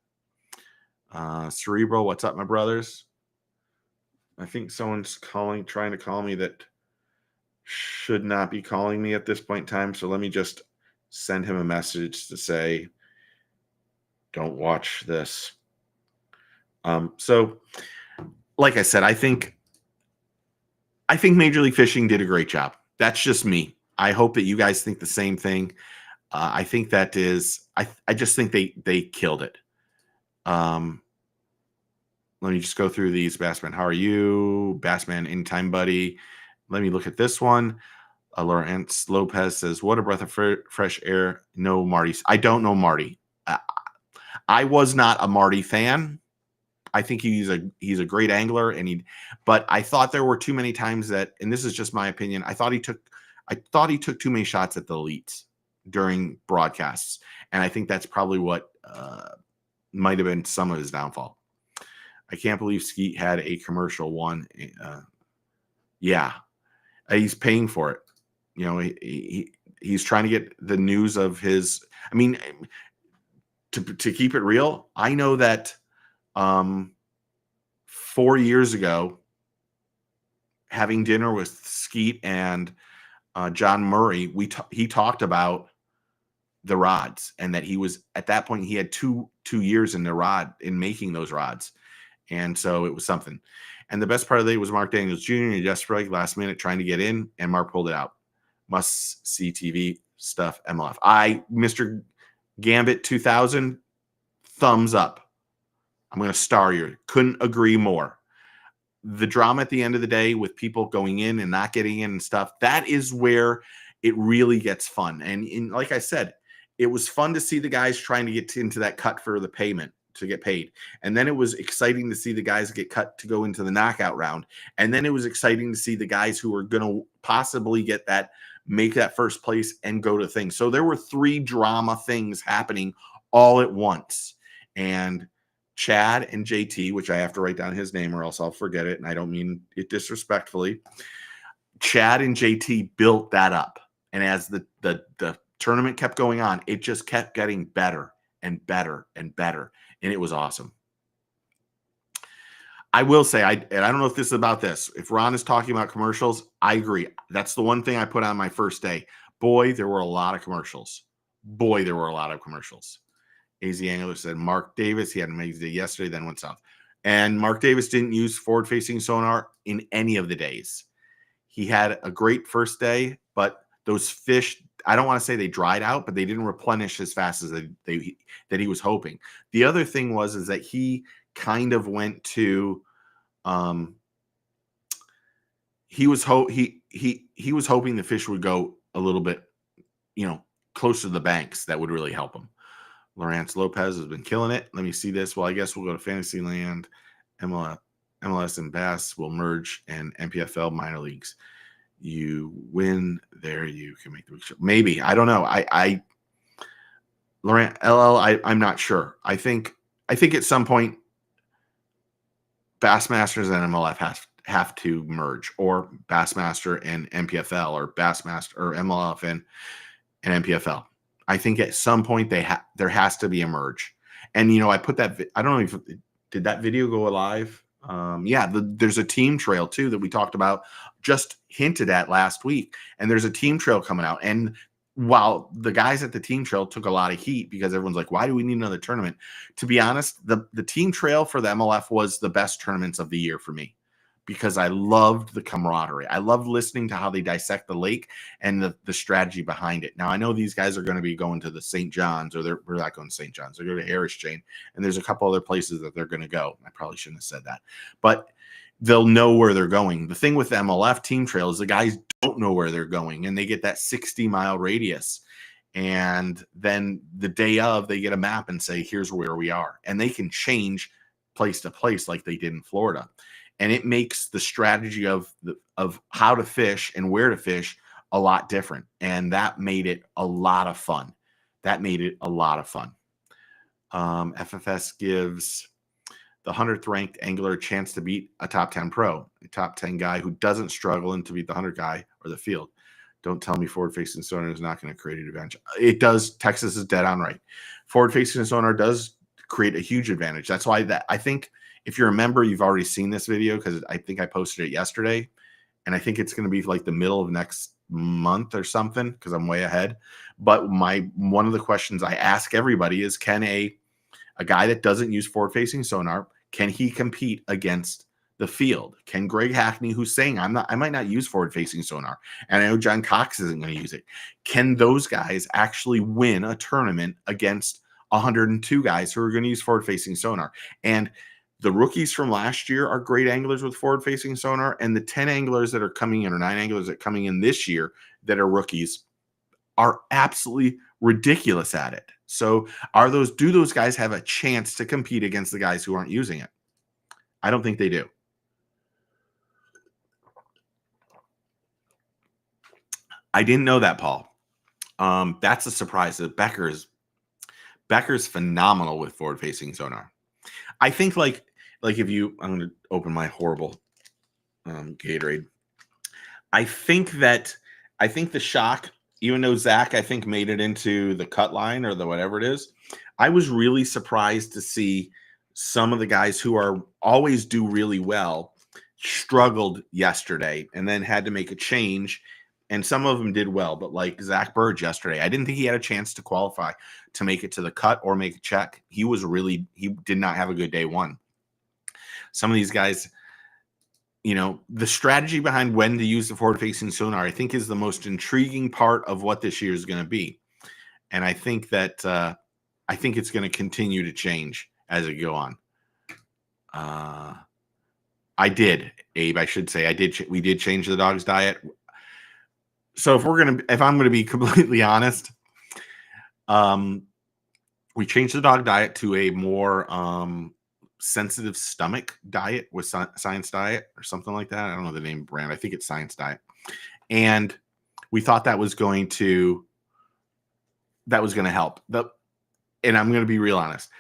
Cerebral, what's up, my brothers? I think someone's trying to call me that should not be calling me at this point in time. So let me just send him a message to say, don't watch this. So like I said, I think Major League Fishing did a great job. That's just me. I hope that you guys think the same thing. I think that is, I just think they killed it. Let me just go through these. Bassman, how are you? Bassman, anytime, buddy. Let me look at this one. Lawrence Lopez says, what a breath of fresh air. No, Marty. I don't know Marty. I was not a Marty fan. I think he's a great angler, but I thought there were too many times that, and this is just my opinion, I thought he took too many shots at the elites during broadcasts, and I think that's probably what might have been some of his downfall. I can't believe Skeet had a commercial one. Yeah, he's paying for it. You know, he's trying to get the news of his. I mean, to keep it real, I know that 4 years ago, having dinner with Skeet and John Murray, he talked about the rods, and that he was at that point he had two years in the rod in making those rods, and so it was something. And the best part of the day was Mark Daniels Jr. and Jesper last minute trying to get in, and Mark pulled it out. Must see TV stuff. MLF. Mr. Gambit 2000, thumbs up. I'm going to star you. Couldn't agree more. The drama at the end of the day with people going in and not getting in and stuff, that is where it really gets fun. And like I said, it was fun to see the guys trying to get into that cut for the payment to get paid. And then it was exciting to see the guys get cut to go into the knockout round. And then it was exciting to see the guys who were going to possibly make that first place and go to things. So there were 3 drama things happening all at once. And Chad and JT, which I have to write down his name or else I'll forget it, and I don't mean it disrespectfully. Chad and JT built that up. And as the tournament kept going on, it just kept getting better and better and better. And it was awesome. I will say, and I don't know if this is about this. If Ron is talking about commercials, I agree. That's the one thing I put on my first day. Boy, there were a lot of commercials. AZ Angler said Mark Davis, he had an amazing day yesterday, then went south. And Mark Davis didn't use forward-facing sonar in any of the days. He had a great first day, but those fish, I don't want to say they dried out, but they didn't replenish as fast as that he was hoping. The other thing is that he kind of went to he was hoping the fish would go a little bit, closer to the banks. That would really help him. Lawrence Lopez has been killing it. Let me see this. Well, I guess we'll go to Fantasyland. MLS and Bass will merge, and MPFL minor leagues. You win there, you can make the big show. Maybe. I don't know. I'm not sure. I think at some point Bassmasters and MLF have to merge, or Bassmaster and MPFL, or Bassmaster or MLF and MPFL. I think at some point there has to be a merge. And I put that. I don't know if did that video go live. There's a team trail too that we talked about, just hinted at last week, and there's a team trail coming out. And while the guys at the team trail took a lot of heat because everyone's like, why do we need another tournament? To be honest, the team trail for the MLF was the best tournaments of the year for me, because I loved the camaraderie. I loved listening to how they dissect the lake and the strategy behind it. Now, I know these guys are going to be going to the St. John's, or we're not going to St. John's. They're going to Harris Chain, and there's a couple other places that they're going to go. I probably shouldn't have said that, but they'll know where they're going. The thing with the MLF team trail is the guys don't know where they're going, and they get that 60-mile radius. And then the day of, they get a map and say, here's where we are. And they can change place to place like they did in Florida. And it makes the strategy of how to fish and where to fish a lot different. And that made it a lot of fun. FFS gives the 100th ranked angler a chance to beat a top 10 pro, a top 10 guy who doesn't struggle, and to beat the 100 guy or the field. Don't tell me forward-facing sonar is not going to create an advantage. It does. Texas is dead on right. Forward-facing sonar does create a huge advantage. That's why I think If you're a member, you've already seen this video because I think I posted it yesterday. And I think it's going to be like the middle of next month or something because I'm way ahead. But one of the questions I ask everybody is, can a guy that doesn't use forward-facing sonar, can he compete against the field? Can Greg Hackney, who's saying I might not use forward-facing sonar, and I know John Cox isn't going to use it, can those guys actually win a tournament against 102 guys who are going to use forward-facing sonar? And the rookies from last year are great anglers with forward-facing sonar, and the 10 anglers that are coming in, or 9 anglers that are coming in this year that are rookies, are absolutely ridiculous at it. So do those guys have a chance to compete against the guys who aren't using it? I don't think they do. I didn't know that, Paul. That's a surprise. Becker's phenomenal with forward-facing sonar. I think like if you, I'm going to open my horrible Gatorade. I think the shock, even though Zach, I think, made it into the cut line or the whatever it is, I was really surprised to see some of the guys who are always do really well struggled yesterday and then had to make a change. And some of them did well, but like Zach Burge yesterday, I didn't think he had a chance to qualify to make it to the cut or make a check. He did not have a good day one. Some of these guys, the strategy behind when to use the forward-facing sonar, I think, is the most intriguing part of what this year is going to be. And I think that it's going to continue to change as it go on. Abe, I should say, we did change the dog's diet. So if I'm going to be completely honest, we changed the dog diet to a more sensitive stomach diet with Science Diet or something like that. I don't know the name brand. I think it's Science Diet. And we thought that was going to help. And I'm going to be real honest.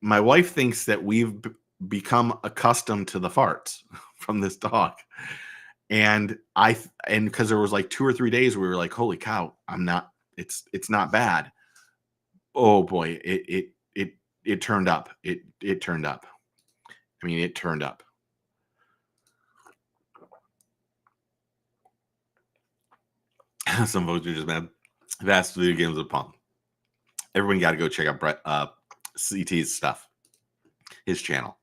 My wife thinks that we've become accustomed to the farts from this dog. And because there was like 2 or 3 days we were like, holy cow, it's not bad. Oh boy, it turned up. It turned up. I mean, it turned up. Some folks are just mad. Vast video games of pump. Everyone got to go check out Brett CT's stuff, his channel.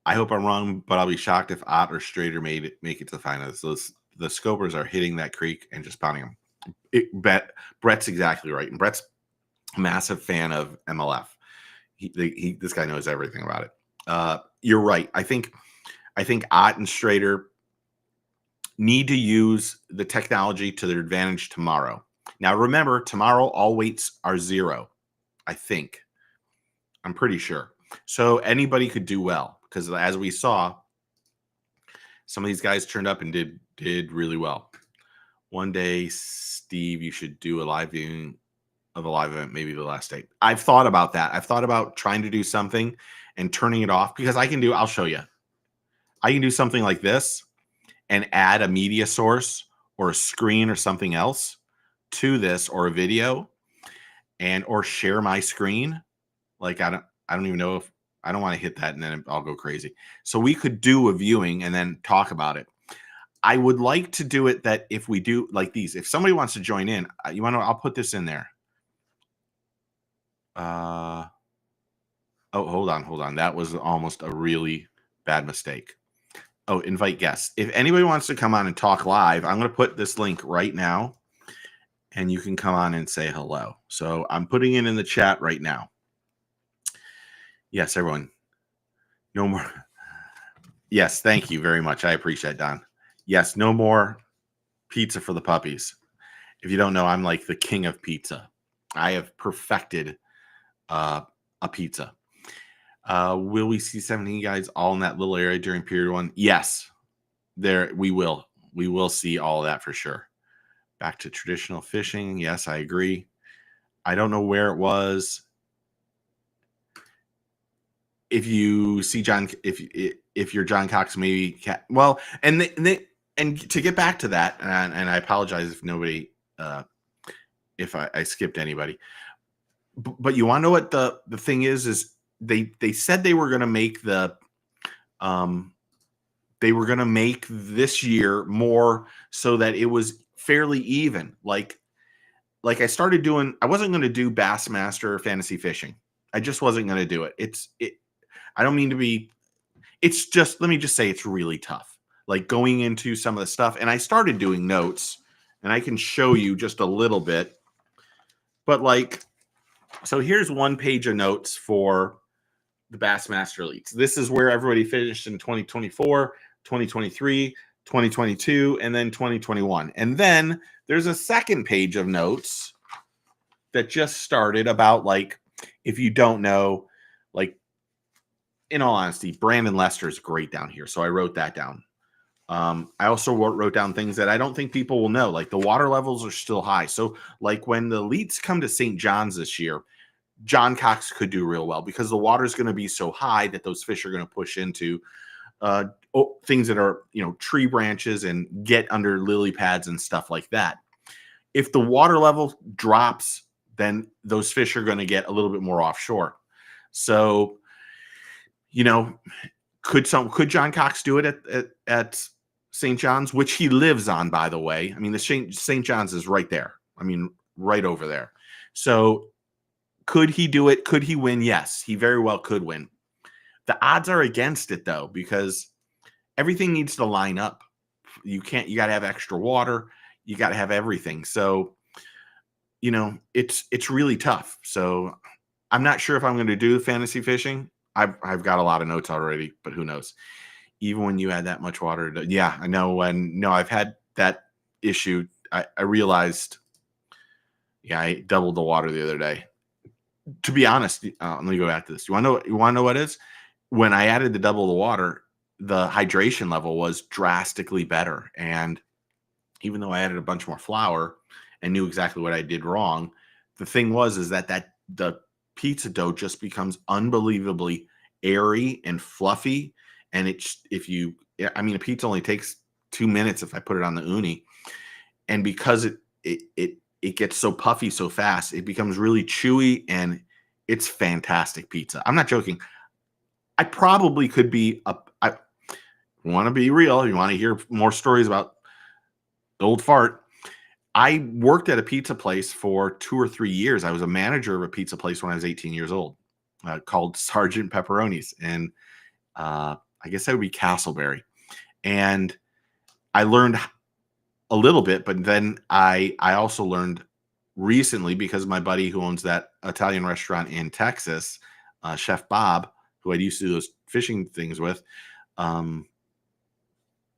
I hope I'm wrong, but I'll be shocked if Ott or Strader make it to the finals. The scopers are hitting that creek and just pounding them. Brett's exactly right, and Brett's a massive fan of MLF. This guy knows everything about it. You're right. I think Ott and Strader need to use the technology to their advantage tomorrow. Now, remember, tomorrow all weights are 0. I think. I'm pretty sure. So anybody could do well. Because as we saw, some of these guys turned up and did really well. One day, Steve, you should do a live viewing of a live event, maybe the last day. I've thought about that. I've thought about trying to do something and turning it off because I'll show you. I can do something like this and add a media source or a screen or something else to this or a video or share my screen. Like I don't even know if I don't want to hit that and then I'll go crazy. So we could do a viewing and then talk about it. I would like to do it that if we do like these, if somebody wants to join in, I'll put this in there. Oh, hold on. That was almost a really bad mistake. Oh, invite guests. If anybody wants to come on and talk live, I'm going to put this link right now and you can come on and say hello. So I'm putting it in the chat right now. Yes, everyone. No more. Yes, thank you very much. I appreciate it, Don. Yes, no more pizza for the puppies. If you don't know, I'm like the king of pizza. I have perfected a pizza. Will we see 17 guys all in that little area during period 1? Yes, we will. We will see all of that for sure. Back to traditional fishing. Yes, I agree. I don't know where it was. If you see John, if you're John Cox, maybe well, and to get back to that, and I apologize if nobody, if I skipped anybody, but you want to know what the thing is they said they were going to make the They were going to make this year more so that it was fairly even. Like I started doing, I wasn't going to do Bassmaster fantasy fishing. I just wasn't going to do it. I don't mean to be, it's just, let me just say it's really tough. Like going into some of the stuff, and I started doing notes, and I can show you just a little bit. But like, so here's one page of notes for the Bassmaster Elites. This is where everybody finished in 2024, 2023, 2022, and then 2021. And then there's a second page of notes that just started about, like, if you don't know, like, in all honesty, Brandon Lester is great down here. So I wrote that down. I also wrote down things that I don't think people will know. Like the water levels are still high. So like when the elites come to St. John's this year, John Cox could do real well because the water is going to be so high that those fish are going to push into things that are, tree branches and get under lily pads and stuff like that. If the water level drops, then those fish are going to get a little bit more offshore. So, could John Cox do it at St. John's, which he lives on, by the way? I mean, the St. John's is right there. I mean, right over there. So could he do it? Could he win? Yes, he very well could win. The odds are against it, though, because everything needs to line up. You got to have extra water. You got to have everything. So, it's really tough. So I'm not sure if I'm going to do fantasy fishing. I've got a lot of notes already, but who knows? Even when you add that much water, yeah, I know. I've had that issue. I realized, I doubled the water the other day. To be honest, let me go back to this. You want to know what it is? When I added the double the water, the hydration level was drastically better. And even though I added a bunch more flour and knew exactly what I did wrong, the thing is that the pizza dough just becomes unbelievably airy and fluffy. And a pizza only takes 2 minutes if I put it on the uni. And because it gets so puffy so fast, it becomes really chewy, and it's fantastic pizza. I'm not joking. I probably could be I want to be real. You want to hear more stories about old fart. I worked at a pizza place for 2 or 3 years. I was a manager of a pizza place when I was 18 years old, called Sergeant Pepperoni's. And I guess that would be Castleberry. And I learned a little bit, but then I also learned recently, because my buddy who owns that Italian restaurant in Texas, Chef Bob, who I used to do those fishing things with,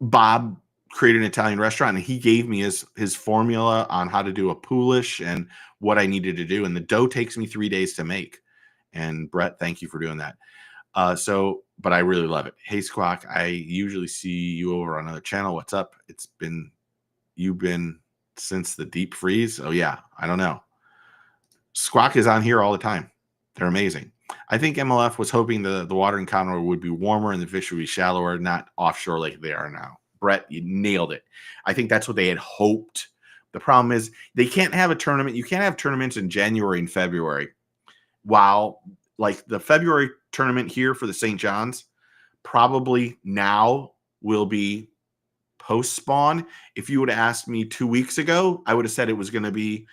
Bob created an Italian restaurant, and he gave me his formula on how to do a poolish and what I needed to do. And the dough takes me 3 days to make. And Brett, thank you for doing that. But I really love it. Hey, Squawk, I usually see you over on another channel. What's up? You've been since the deep freeze. Oh yeah. I don't know. Squawk is on here all the time. They're amazing. I think MLF was hoping the water in Conroe would be warmer and the fish would be shallower, not offshore like they are now. Brett, you nailed it. I think that's what they had hoped. The problem is they can't have a tournament. You can't have tournaments in January and February. While like the February tournament here for the St. John's probably now will be post-spawn. If you would have asked me 2 weeks ago, I would have said it was going to be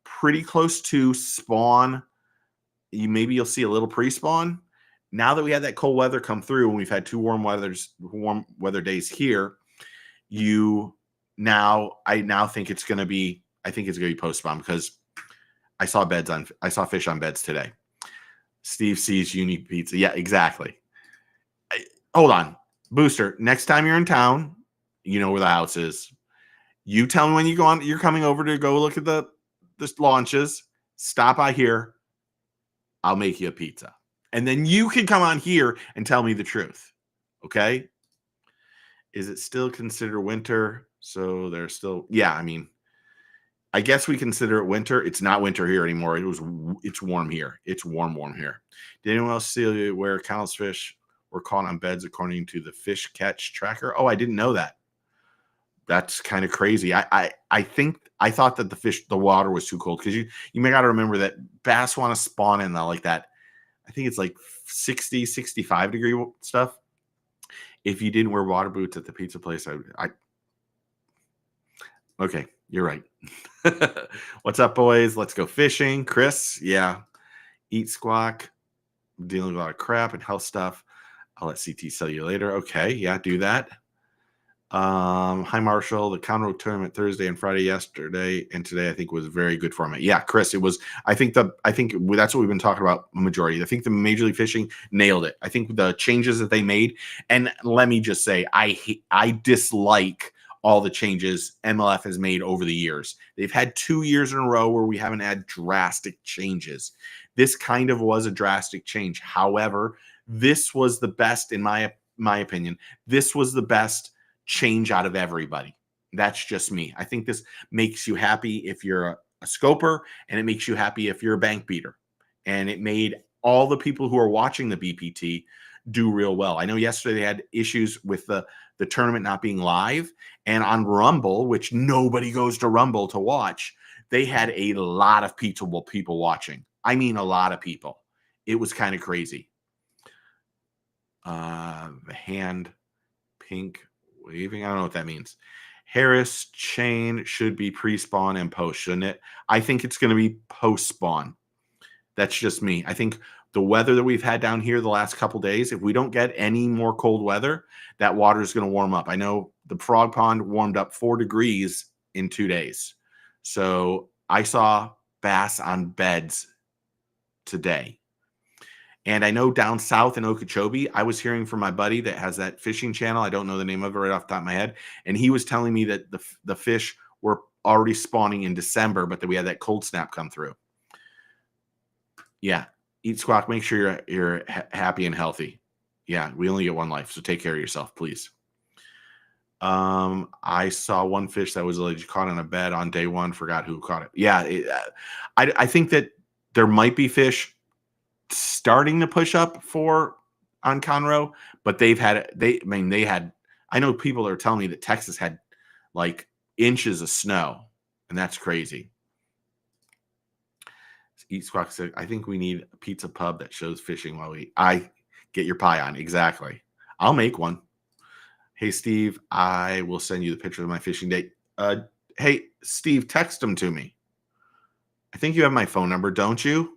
pretty close to spawn. Maybe you'll see a little pre-spawn. Now that we had that cold weather come through, and we've had 2 warm weather days here, I now think it's going to be, post-spawn, because I saw fish on beds today. Steve sees Uni Pizza. Yeah, exactly. Hold on. Booster, next time you're in town, you know where the house is. You tell me when you're coming over to go look at the launches. Stop by here. I'll make you a pizza. And then you can come on here and tell me the truth. Okay? Is it still considered winter? So there's still, I guess we consider it winter. It's not winter here anymore. It's warm here. It's warm here. Did anyone else see where Connell's fish were caught on beds according to the fish catch tracker? Oh, I didn't know that. That's kind of crazy. I thought that the water was too cold, because you may got to remember that bass want to spawn in like that. I think it's like 60, 65 degree stuff. If you didn't wear water boots at the pizza place, okay, you're right. What's up, boys? Let's go fishing. Chris, yeah. Eat squawk. I'm dealing with a lot of crap and health stuff. I'll let CT sell you later. Okay, yeah, do that. Hi Marshall. The Conroe tournament Thursday and Friday yesterday and today I think was very good format. Yeah, Chris, it was. I think that's what we've been talking about majority. I think the Major League Fishing nailed it. I think the changes that they made, and let me just say, I dislike all the changes MLF has made over the years. They've had 2 years in a row where we haven't had drastic changes. This kind of was a drastic change. However, this was the best in my opinion. This was the best change out of everybody. That's just me. I think this makes you happy if you're a scoper, and it makes you happy if you're a bank beater. And it made all the people who are watching the BPT do real well. I know yesterday they had issues with the tournament not being live, and on Rumble, which nobody goes to Rumble to watch, they had a lot of people watching. I mean, a lot of people. It was kind of crazy. The hand pink waving. I don't know what that means. Harris chain should be pre-spawn and post, shouldn't it? I think it's going to be post-spawn. That's just me. I think the weather that we've had down here the last couple days, if we don't get any more cold weather, that water is going to warm up. I know the frog pond warmed up 4 degrees in 2 days. So I saw bass on beds today. And I know down south in Okeechobee, I was hearing from my buddy that has that fishing channel. I don't know the name of it right off the top of my head. And he was telling me that the fish were already spawning in December, but that we had that cold snap come through. Yeah. Eat squawk. Make sure you're happy and healthy. Yeah. We only get one life. So take care of yourself, please. I saw one fish that was allegedly caught on a bed on day one. Forgot who caught it. Yeah. I think that there might be fish starting to push up on Conroe, but I know people are telling me that Texas had like inches of snow, and that's crazy. Eat Squawk said, I think we need a pizza pub that shows fishing while I get your pie on. Exactly. I'll make one. Hey, Steve, I will send you the picture of my fishing date. Hey, Steve, text them to me. I think you have my phone number, don't you?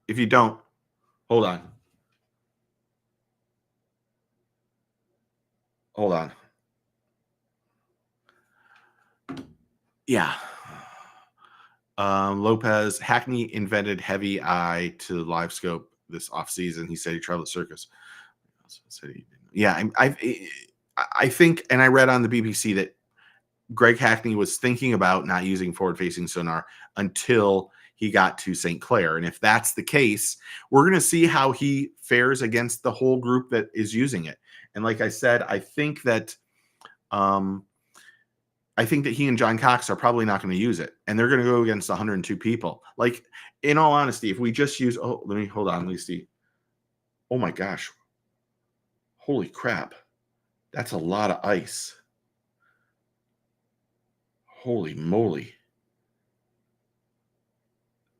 If you don't, hold on. Hold on. Yeah. Lopez, Hackney invented heavy eye to live scope this off season. He said he traveled the circus. Yeah, I think, and I read on the BBC that Greg Hackney was thinking about not using forward-facing sonar until he got to St. Clair. And if that's the case, we're going to see how he fares against the whole group that is using it. And like I said, I think that he and John Cox are probably not going to use it. And they're going to go against 102 people. Like, in all honesty, if we just use, hold on, let me see. Oh my gosh. Holy crap. That's a lot of ice. Holy moly.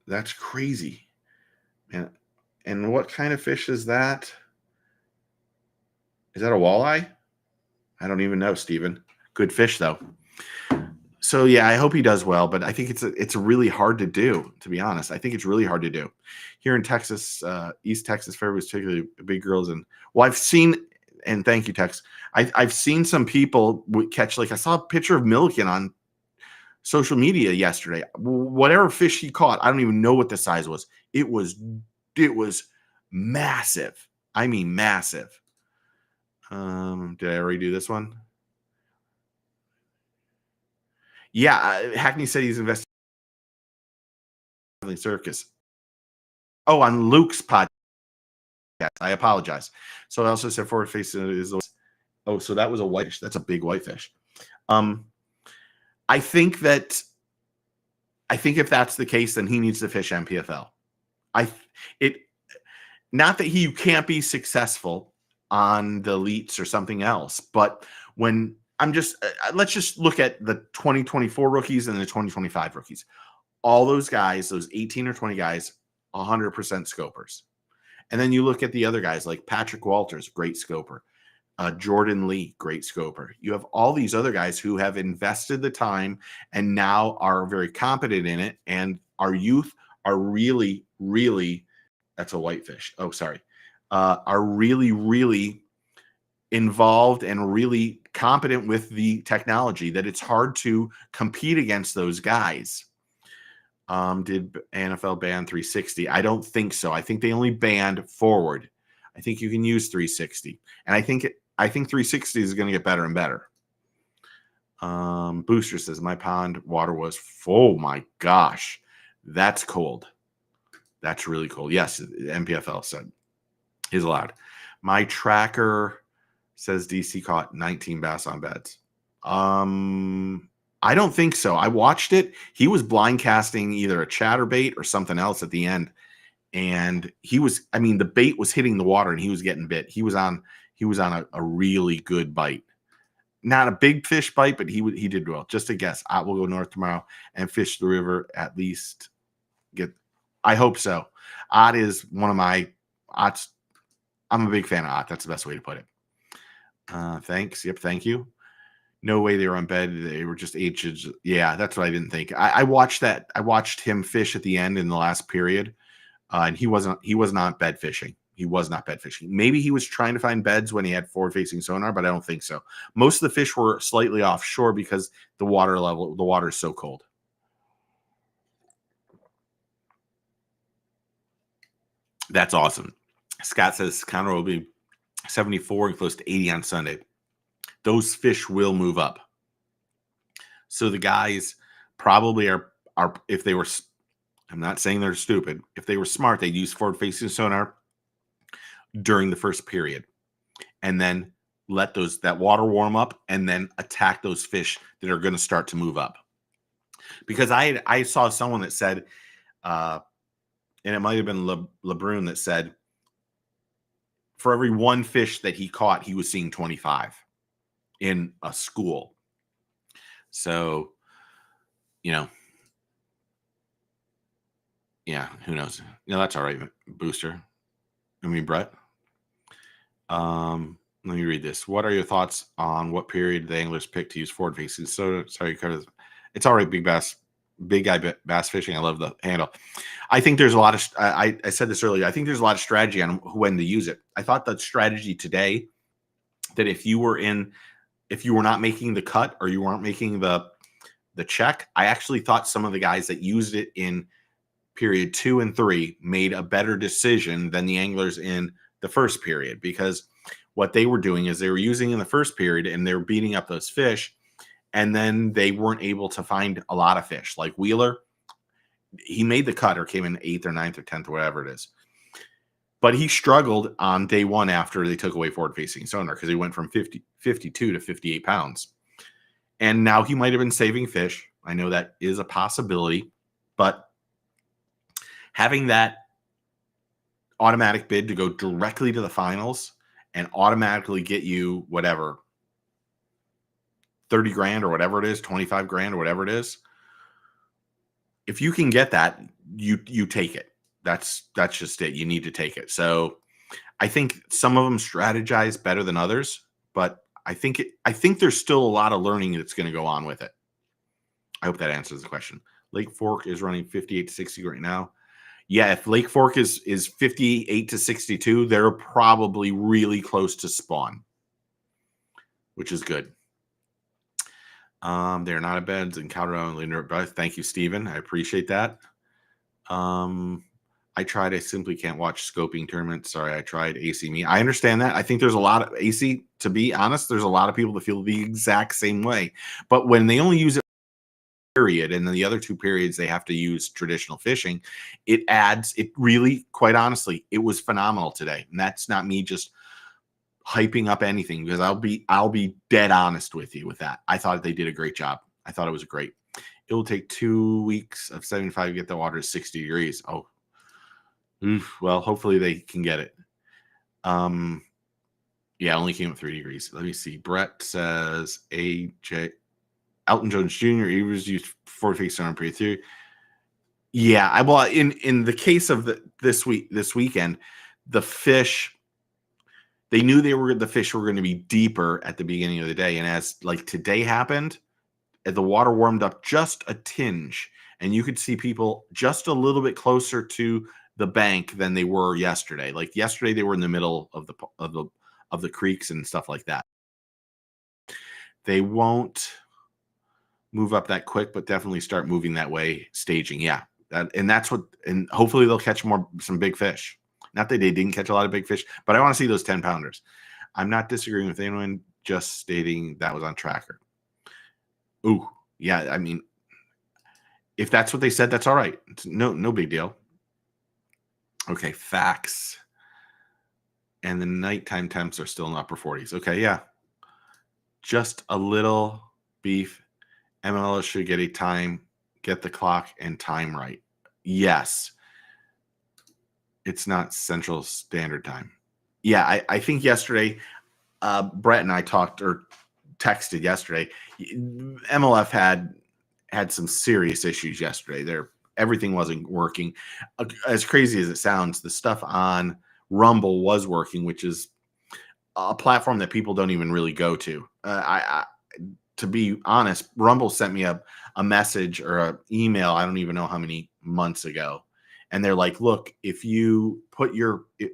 That's crazy. And what kind of fish is that? Is that a walleye? I don't even know, Steven. Good fish, though. So, yeah, I hope he does well, but I think it's really hard to do, to be honest. I think it's really hard to do. Here in Texas, East Texas, Fairways, particularly big girls. I've seen, and thank you, Tex, I've seen some people catch, like I saw a picture of Milliken on social media yesterday. Whatever fish he caught, I don't even know what the size was. It was massive. I mean, massive. Did I already do this one? Yeah, Hackney said he's investing in the circus. Oh, on Luke's podcast. I apologize. So I also said forward facing is. Oh, so that was a whitefish. That's a big whitefish. I think if that's the case, then he needs to fish MPFL. Not that he can't be successful on the elites or something else, but when let's just look at the 2024 rookies and the 2025 rookies. All those guys, those 18 or 20 guys, 100% scopers. And then you look at the other guys like Patrick Walters, great scoper. Jordan Lee, great scoper. You have all these other guys who have invested the time and now are very competent in it. And our youth are really, really, that's a whitefish. Oh, sorry. Are really, really involved and really competent with the technology that it's hard to compete against those guys. Did NFL ban 360? I don't think so. I think they only banned forward. I think you can use 360. And I think 360 is going to get better and better. Booster says, my pond water was full. My gosh, that's cold. That's really cold. Yes, MPFL said is allowed. My tracker says DC caught 19 bass on beds. I don't think so. I watched it. He was blind casting either a chatterbait or something else at the end. And the bait was hitting the water and he was getting bit. He was on a really good bite. Not a big fish bite, but he did well. Just a guess. I will go north tomorrow and fish the river at least. I hope so. Odd is one of my odds. I'm a big fan of Odd. That's the best way to put it. Thanks. Yep. Thank you. No way they were on bed. They were just H's. Yeah, that's what I didn't think. I watched that. I watched him fish at the end in the last period, and he was not bed fishing. He was not bed fishing. Maybe he was trying to find beds when he had forward-facing sonar, but I don't think so. Most of the fish were slightly offshore because the water is so cold. That's awesome. Scott says counter will be 74 and close to 80 on Sunday. Those fish will move up. So the guys probably are if they were, I'm not saying they're stupid. If they were smart, they'd use forward-facing sonar during the first period and then let that water warm up and then attack those fish that are going to start to move up. Because I saw someone that said, and it might have been LeBrun that said, for every one fish that he caught, he was seeing 25 in a school. So, yeah, who knows? That's all right, Booster. Brett. Let me read this. What are your thoughts on what period the anglers picked to use forward facing? So sorry, Curtis. It's all right, big guy bass fishing. I love the handle. I think there's a lot of, I said this earlier, I think there's a lot of strategy on when to use it. I thought that strategy today, that if you were not making the cut or you weren't making the check, I actually thought some of the guys that used it in period 2 and 3 made a better decision than the anglers in the first period, because what they were doing is they were using in the first period and they were beating up those fish, and then they weren't able to find a lot of fish. Like Wheeler, he made the cut or came in 8th or 9th or 10th or whatever it is. But he struggled on day 1 after they took away forward-facing sonar because he went from 52 to 58 pounds. And now he might have been saving fish. I know that is a possibility. But having that automatic bid to go directly to the finals and automatically get you whatever, 30 grand or whatever it is, 25 grand or whatever it is, if you can get that, you take it. That's just it. You need to take it. So I think some of them strategize better than others, but I think there's still a lot of learning that's going to go on with it. I hope that answers the question. Lake Fork is running 58 to 60 right now. Yeah, if Lake Fork is 58 to 62, they're probably really close to spawn, which is good. They're not at beds and counter only. Thank you, Steven. I appreciate that. I tried. I simply can't watch scoping tournaments. Sorry, I tried AC me. I understand that. I think there's a lot of AC, to be honest, there's a lot of people that feel the exact same way. But when they only use it period, and then the other 2 periods they have to use traditional fishing, it really, quite honestly, it was phenomenal today. And that's not me just hyping up anything, because I'll be dead honest with you with that. I thought they did a great job. I thought it was great. It will take 2 weeks of 75 to get the water to 60 degrees. Oh, well, hopefully they can get it. Yeah, only came at 3 degrees. Let me see. Brett says AJ Elton Jones Jr. He was used for face on period 3. Yeah, well, in the case of this weekend, the fish, the fish were going to be deeper at the beginning of the day. And as like today happened, the water warmed up just a tinge, and you could see people just a little bit closer to the bank than they were yesterday. Like yesterday, they were in the middle of the creeks and stuff like that. They won't move up that quick, but definitely start moving that way, staging. Yeah. And hopefully they'll catch some big fish. Not that they didn't catch a lot of big fish, but I want to see those 10 pounders. I'm not disagreeing with anyone, just stating that was on tracker. Ooh, yeah. I mean, if that's what they said, that's all right. It's no big deal. Okay. Facts. And the nighttime temps are still in the upper 40s. Okay. Yeah. Just a little beef. MLS should get the clock and time right. Yes. It's not Central Standard Time. Yeah, I think yesterday, Brett and I talked or texted yesterday. MLF had some serious issues yesterday. Everything wasn't working. As crazy as it sounds, the stuff on Rumble was working, which is a platform that people don't even really go to. To be honest, Rumble sent me a message or an email, I don't even know how many months ago. And they're like, look, if you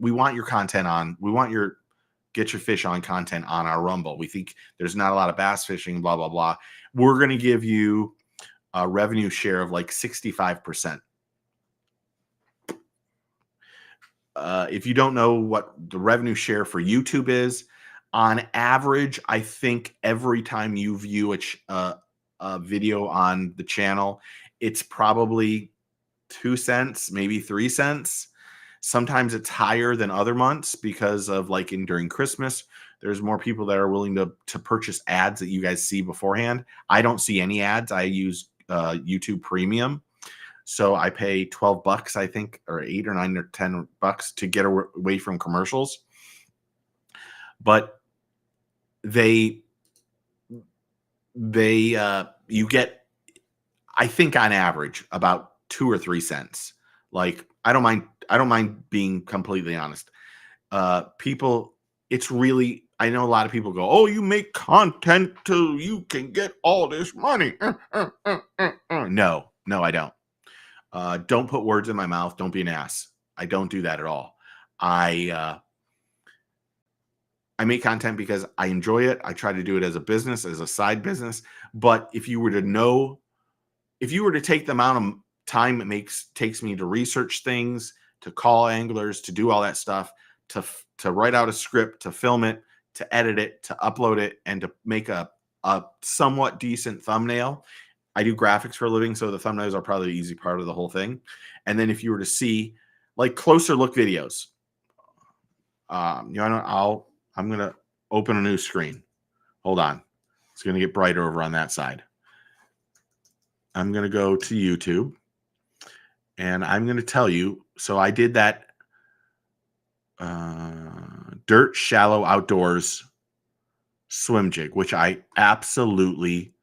we want your content on, get your fish on content on our Rumble. We think there's not a lot of bass fishing, blah, blah, blah. We're going to give you a revenue share of like 65%. If you don't know what the revenue share for YouTube is, on average, I think every time you view a video on the channel, it's probably 2 cents, maybe 3 cents. Sometimes it's higher than other months because of like during Christmas, there's more people that are willing to purchase ads that you guys see beforehand. I don't see any ads. I use YouTube Premium. So I pay $12, I think, or $8 or $9 or $10 to get away from commercials. But you get, I think on average about 2 or 3 cents. Like I don't mind being completely honest. People, it's really, I know a lot of people go, oh, you make content till you can get all this money. No, I don't. Don't put words in my mouth. Don't be an ass. I don't do that at all. I make content because I enjoy it. I try to do it as a business, as a side business. But if you were to take the amount of time it takes me to research things, to call anglers, to do all that stuff, to write out a script, to film it, to edit it, to upload it, and to make a somewhat decent thumbnail. I do graphics for a living, so the thumbnails are probably the easy part of the whole thing. And then if you were to see like closer look videos, I'm going to open a new screen. Hold on. It's going to get brighter over on that side. I'm going to go to YouTube and I'm going to tell you. So I did that dirt shallow outdoors swim jig, which I absolutely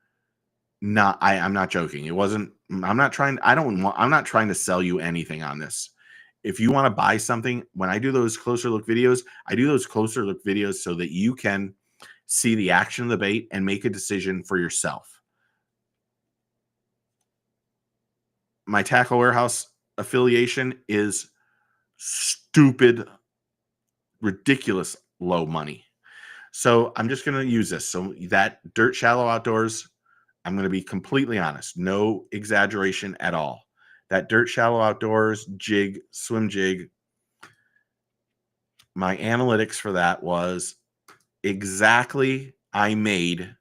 I'm not joking. It wasn't, I'm not trying to sell you anything on this. If you want to buy something, when I do those closer look videos, I do those closer look videos so that you can see the action of the bait and make a decision for yourself. My Tackle Warehouse affiliation is stupid, ridiculous low money. So I'm just going to use this. So that dirt shallow outdoors, I'm going to be completely honest. No exaggeration at all. That dirt shallow outdoors jig, swim jig, my analytics for that was exactly, I made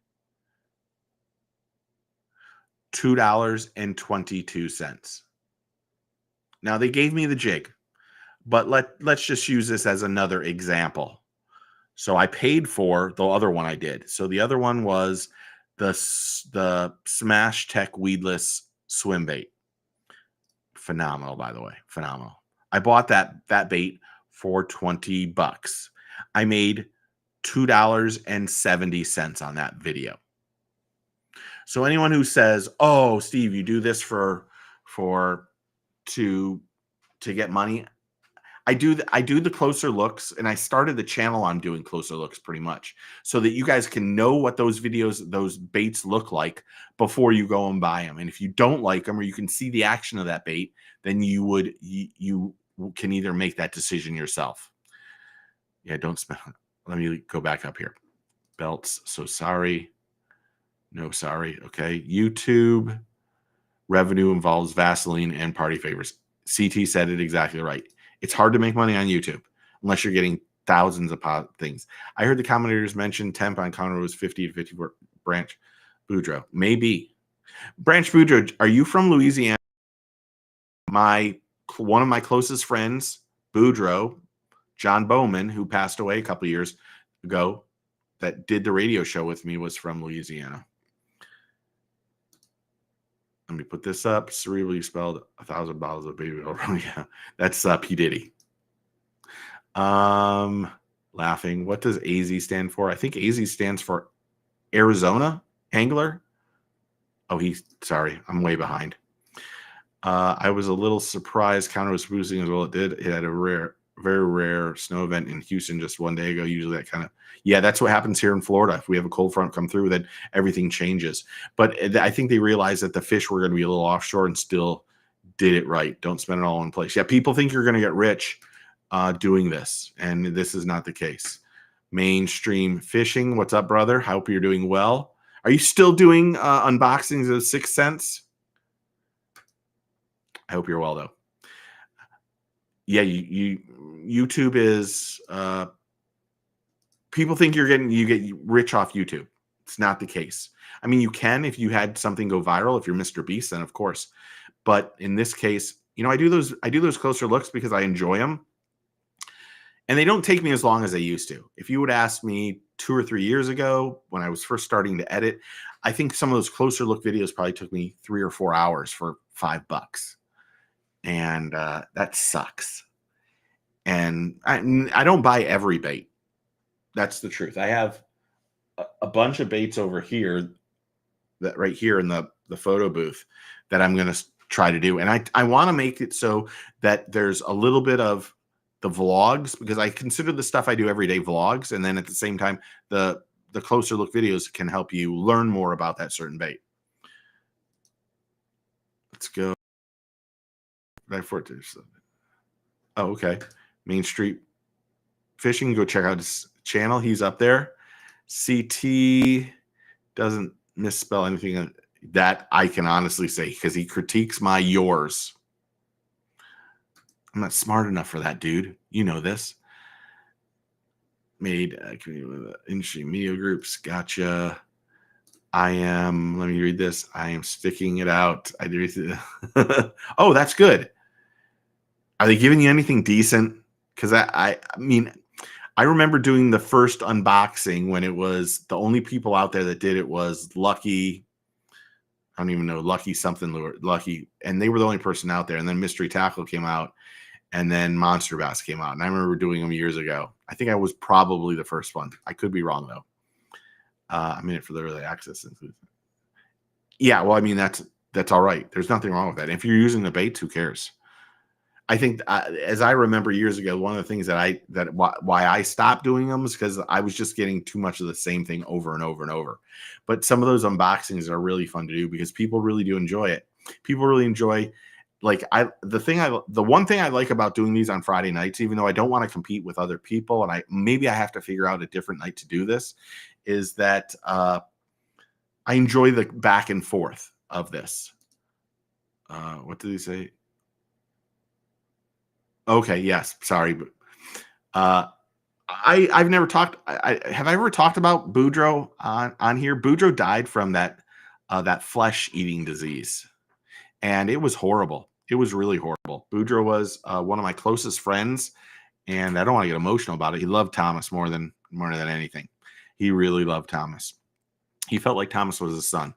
$2.22. Now they gave me the jig, but let's just use this as another example. So I paid for the other one I did. So the other one was the Smash Tech weedless swim bait. Phenomenal, by the way. Phenomenal. I bought that bait for $20. I made $2.70 on that video. So anyone who says, "Oh, Steve, you do this to get money," I do the closer looks, and I started the channel on doing closer looks pretty much, so that you guys can know what those videos, those baits look like before you go and buy them. And if you don't like them, or you can see the action of that bait, then you can either make that decision yourself. Yeah, don't spend. Let me go back up here. Belts. So sorry. No, sorry. Okay. YouTube revenue involves Vaseline and party favors. CT said it exactly right. It's hard to make money on YouTube unless you're getting thousands of things. I heard the commentators mention temp on counter was 50 to 54 Branch Boudreaux. Maybe. Branch Boudreaux, are you from Louisiana? One of my closest friends, Boudreaux, John Bowman, who passed away a couple of years ago, that did the radio show with me, was from Louisiana. Let me put this up. Cerebrally spelled 1,000 bottles of baby oil. Yeah, that's P. Diddy. Laughing. What does AZ stand for? I think AZ stands for Arizona Angler. Oh, sorry. I'm way behind. I was a little surprised counter was boosting as well. It did. It had a very rare snow event in Houston just one day ago. Usually that kind of, yeah, that's what happens here in Florida. If we have a cold front come through, then everything changes. But I think they realized that the fish were going to be a little offshore and still did it right. Don't spend it all in place. Yeah, people think you're going to get rich doing this, and this is not the case. Mainstream fishing. What's up, brother? Hope you're doing well. Are you still doing unboxings of 6 cents? I hope you're well, though. Yeah, YouTube is people think you get rich off YouTube. It's not the case. I mean, you can if you had something go viral. If you're Mr. Beast, then of course. But in this case, I do those closer looks because I enjoy them, and they don't take me as long as they used to. If you would ask me 2 or 3 years ago when I was first starting to edit, I think some of those closer look videos probably took me 3 or 4 hours for $5. And that sucks. And I don't buy every bait. That's the truth. I have a bunch of baits over here, that right here in the photo booth, that I'm going to try to do. And I want to make it so that there's a little bit of the vlogs, because I consider the stuff I do every day vlogs. And then at the same time, the closer look videos can help you learn more about that certain bait. Let's go. Oh, okay. Main Street Fishing. Go check out his channel. He's up there. CT doesn't misspell anything that I can honestly say, because he critiques my yours. I'm not smart enough for that, dude. You know this. Made industry media groups. Gotcha. Let me read this. I am sticking it out. Oh, that's good. Are they giving you anything decent? Because I mean, I remember doing the first unboxing when it was the only people out there that did it was Lucky. I don't even know, Lucky something, Lucky. And they were the only person out there. And then Mystery Tackle came out, and then Monster Bass came out. And I remember doing them years ago. I think I was probably the first one. I could be wrong, though. I'm in it for the early access. Yeah, well, I mean, that's all right. There's nothing wrong with that. If you're using the baits, who cares? I think, as I remember years ago, one of the things why I stopped doing them is because I was just getting too much of the same thing over and over and over. But some of those unboxings are really fun to do because people really do enjoy it. People really enjoy, the one thing I like about doing these on Friday nights, even though I don't want to compete with other people, and maybe I have to figure out a different night to do this, is that I enjoy the back and forth of this. What did he say? Okay, yes, sorry, but I've never talked. Have I ever talked about Boudreaux on here? Boudreaux died from that flesh eating disease, and it was horrible. It was really horrible. Boudreaux was one of my closest friends, and I don't want to get emotional about it. He loved Thomas more than anything. He really loved Thomas. He felt like Thomas was his son.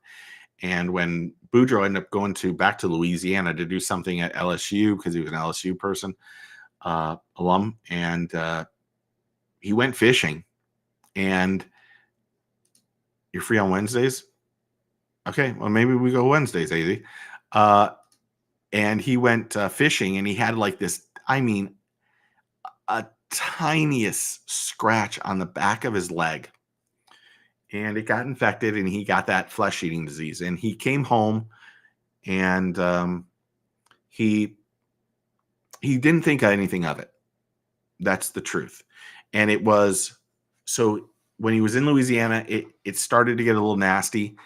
And when Boudreaux ended up going back to Louisiana to do something at LSU, because he was an LSU person, alum, and he went fishing. And you're free on Wednesdays? Okay, well, maybe we go Wednesdays, AZ. And he went fishing, and he had like this, I mean, a tiniest scratch on the back of his leg, and it got infected, and he got that flesh-eating disease. And he came home, and he didn't think anything of it. That's the truth. And it was so when he was in Louisiana, it started to get a little nasty.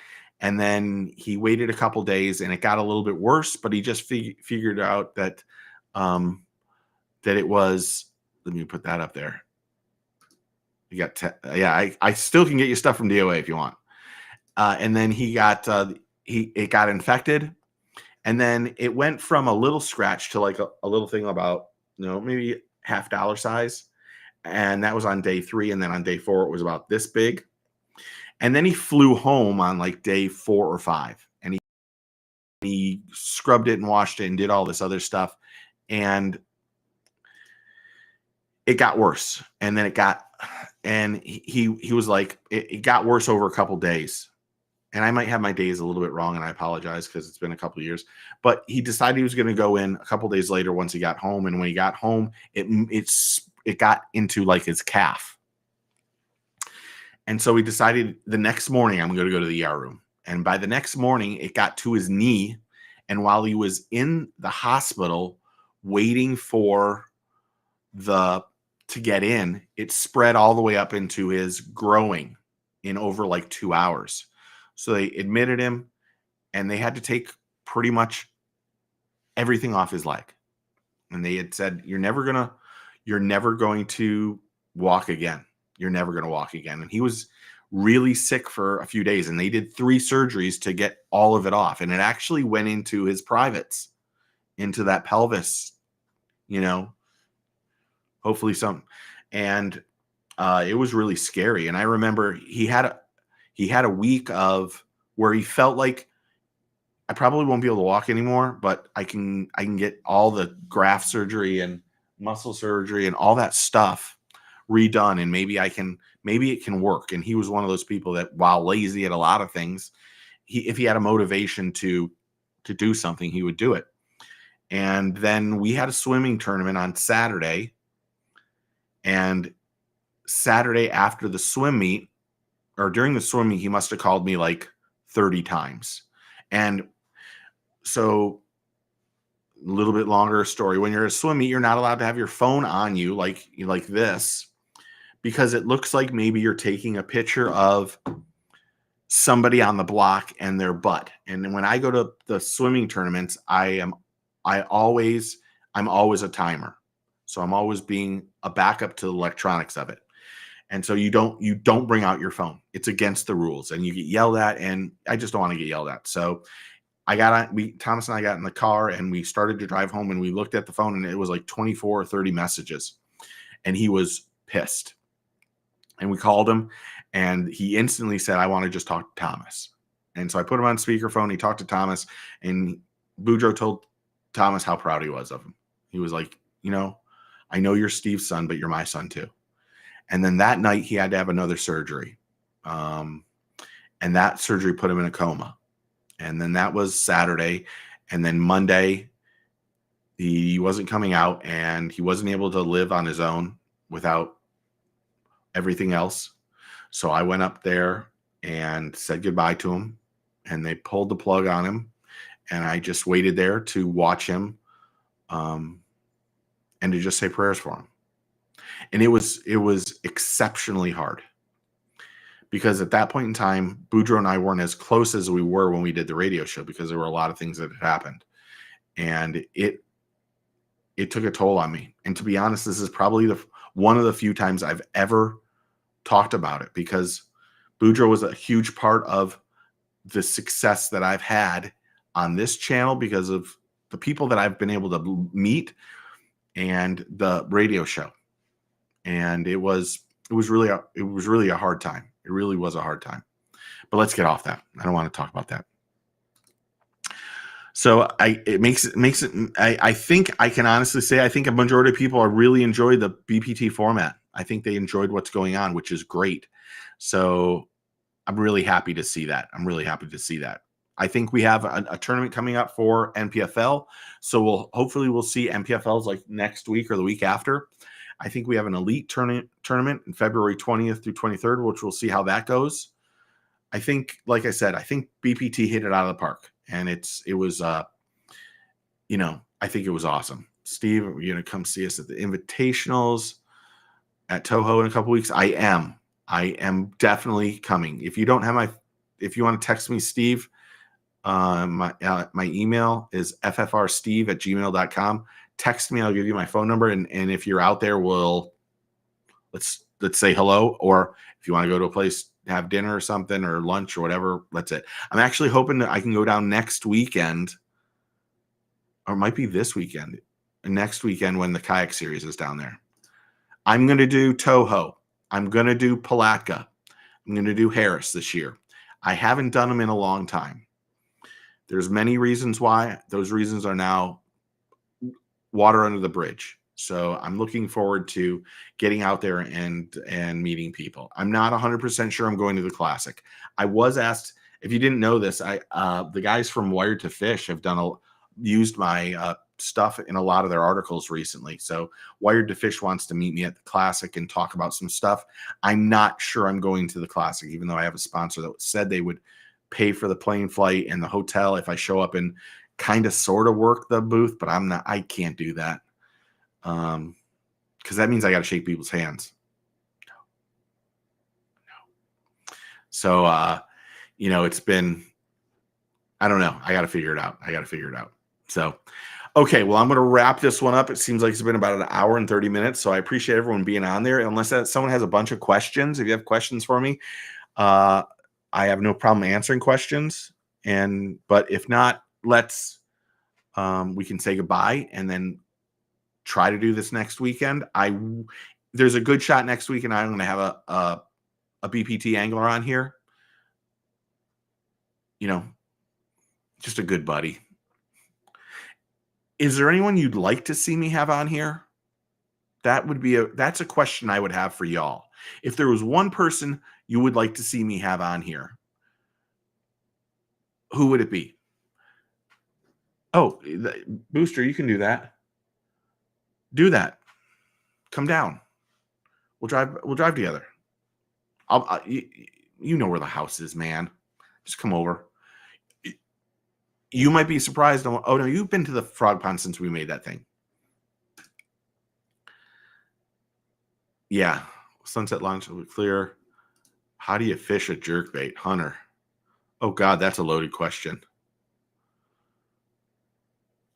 And then he waited a couple days and it got a little bit worse, but he just figured out that that it was, let me put that up there. You got, yeah, I still can get you stuff from DOA if you want. And then he got, it got infected. And then it went from a little scratch to like a little thing about, maybe $50 size. And that was on day 3. And then on day 4, it was about this big. And then he flew home on like day 4 or 5. And he scrubbed it and washed it and did all this other stuff. And it got worse. And then he was like, it got worse over a couple days. And I might have my days a little bit wrong, and I apologize because it's been a couple of years. But he decided he was going to go in a couple of days later once he got home. And when he got home, it got into like his calf. And so he decided the next morning, I'm going to go to the ER room. And by the next morning, it got to his knee. And while he was in the hospital waiting for to get in, it spread all the way up into his groin in over like 2 hours. So they admitted him, and they had to take pretty much everything off his leg. And they had said, you're never going to walk again. You're never going to walk again. And he was really sick for a few days, and they did 3 surgeries to get all of it off. And it actually went into his privates, into that pelvis, hopefully some. And it was really scary. And I remember he had a week of where he felt like, I probably won't be able to walk anymore, but I can get all the graft surgery and muscle surgery and all that stuff redone, and maybe it can work. And he was one of those people that, while lazy at a lot of things, if he had a motivation to do something, he would do it. And then we had a swimming tournament on Saturday, and Saturday after the swim meet, or during the swim meet, he must have called me like 30 times. And so, a little bit longer story. When you're at a swim meet, you're not allowed to have your phone on you like this, because it looks like maybe you're taking a picture of somebody on the block and their butt. And when I go to the swimming tournaments, I'm always a timer. So I'm always being a backup to the electronics of it. And so you don't bring out your phone. It's against the rules, and you get yelled at, and I just don't want to get yelled at. So Thomas and I got in the car, and we started to drive home, and we looked at the phone, and it was like 24 or 30 messages, and he was pissed. And we called him, and he instantly said, I want to just talk to Thomas. And so I put him on speakerphone. He talked to Thomas, and Boudreaux told Thomas how proud he was of him. He was like, I know you're Steve's son, but you're my son too. And then that night he had to have another surgery. And that surgery put him in a coma. And then that was Saturday. And then Monday, he wasn't coming out, and he wasn't able to live on his own without everything else. So I went up there and said goodbye to him, and they pulled the plug on him. And I just waited there to watch him and to just say prayers for him. And it was exceptionally hard, because at that point in time, Boudreaux and I weren't as close as we were when we did the radio show, because there were a lot of things that had happened, and it took a toll on me. And to be honest, this is probably one of the few times I've ever talked about it, because Boudreaux was a huge part of the success that I've had on this channel, because of the people that I've been able to meet and the radio show. And it was really a hard time. It really was a hard time. But let's get off that. I don't want to talk about that. So I think I can honestly say, I think a majority of people are really enjoy the BPT format. I think they enjoyed what's going on, which is great. So I'm really happy to see that. I think we have a tournament coming up for NPFL. So hopefully we'll see NPFLs like next week or the week after. I think we have an elite tournament in February 20th through 23rd, which we'll see how that goes. I think, like I said, I think BPT hit it out of the park, and it was, I think it was awesome. Steve, are you going to come see us at the Invitationals at Toho in a couple weeks? I am definitely coming. If you don't have if you want to text me, Steve, my email is ffrsteve@gmail.com. Text me. I'll give you my phone number. And if you're out there, let's say hello. Or if you want to go to a place, have dinner or something, or lunch or whatever, that's it. I'm actually hoping that I can go down next weekend, or it might be this weekend, next weekend when the kayak series is down there. I'm going to do Toho. I'm going to do Palatka. I'm going to do Harris this year. I haven't done them in a long time. There's many reasons why. Those reasons are now water under the bridge. So I'm looking forward to getting out there and meeting people. I'm not 100% sure I'm going to the Classic. I was asked, if you didn't know this, the guys from Wired to Fish have used my stuff in a lot of their articles recently. So Wired to Fish wants to meet me at the Classic and talk about some stuff. I'm not sure I'm going to the Classic, even though I have a sponsor that said they would pay for the plane flight and the hotel if I show up and kind of sort of work the booth, but I can't do that. Because that means I got to shake people's hands. No. So, it's been, I don't know. I got to figure it out. So, okay. Well, I'm going to wrap this one up. It seems like it's been about an hour and 30 minutes. So I appreciate everyone being on there. Unless someone has a bunch of questions, if you have questions for me, I have no problem answering questions. But if not, we can say goodbye and then try to do this next weekend. There's a good shot next weekend I'm going to have a BPT angler on here. Just a good buddy. Is there anyone you'd like to see me have on here? That's a question I would have for y'all. If there was one person you would like to see me have on here, who would it be? Oh, Booster, you can do that. Do that. Come down. We'll drive together. You know where the house is, man. Just come over. You might be surprised. Oh no, you've been to the frog pond since we made that thing. Yeah. Sunset launch will be clear. How do you fish a jerkbait, Hunter? Oh God, that's a loaded question.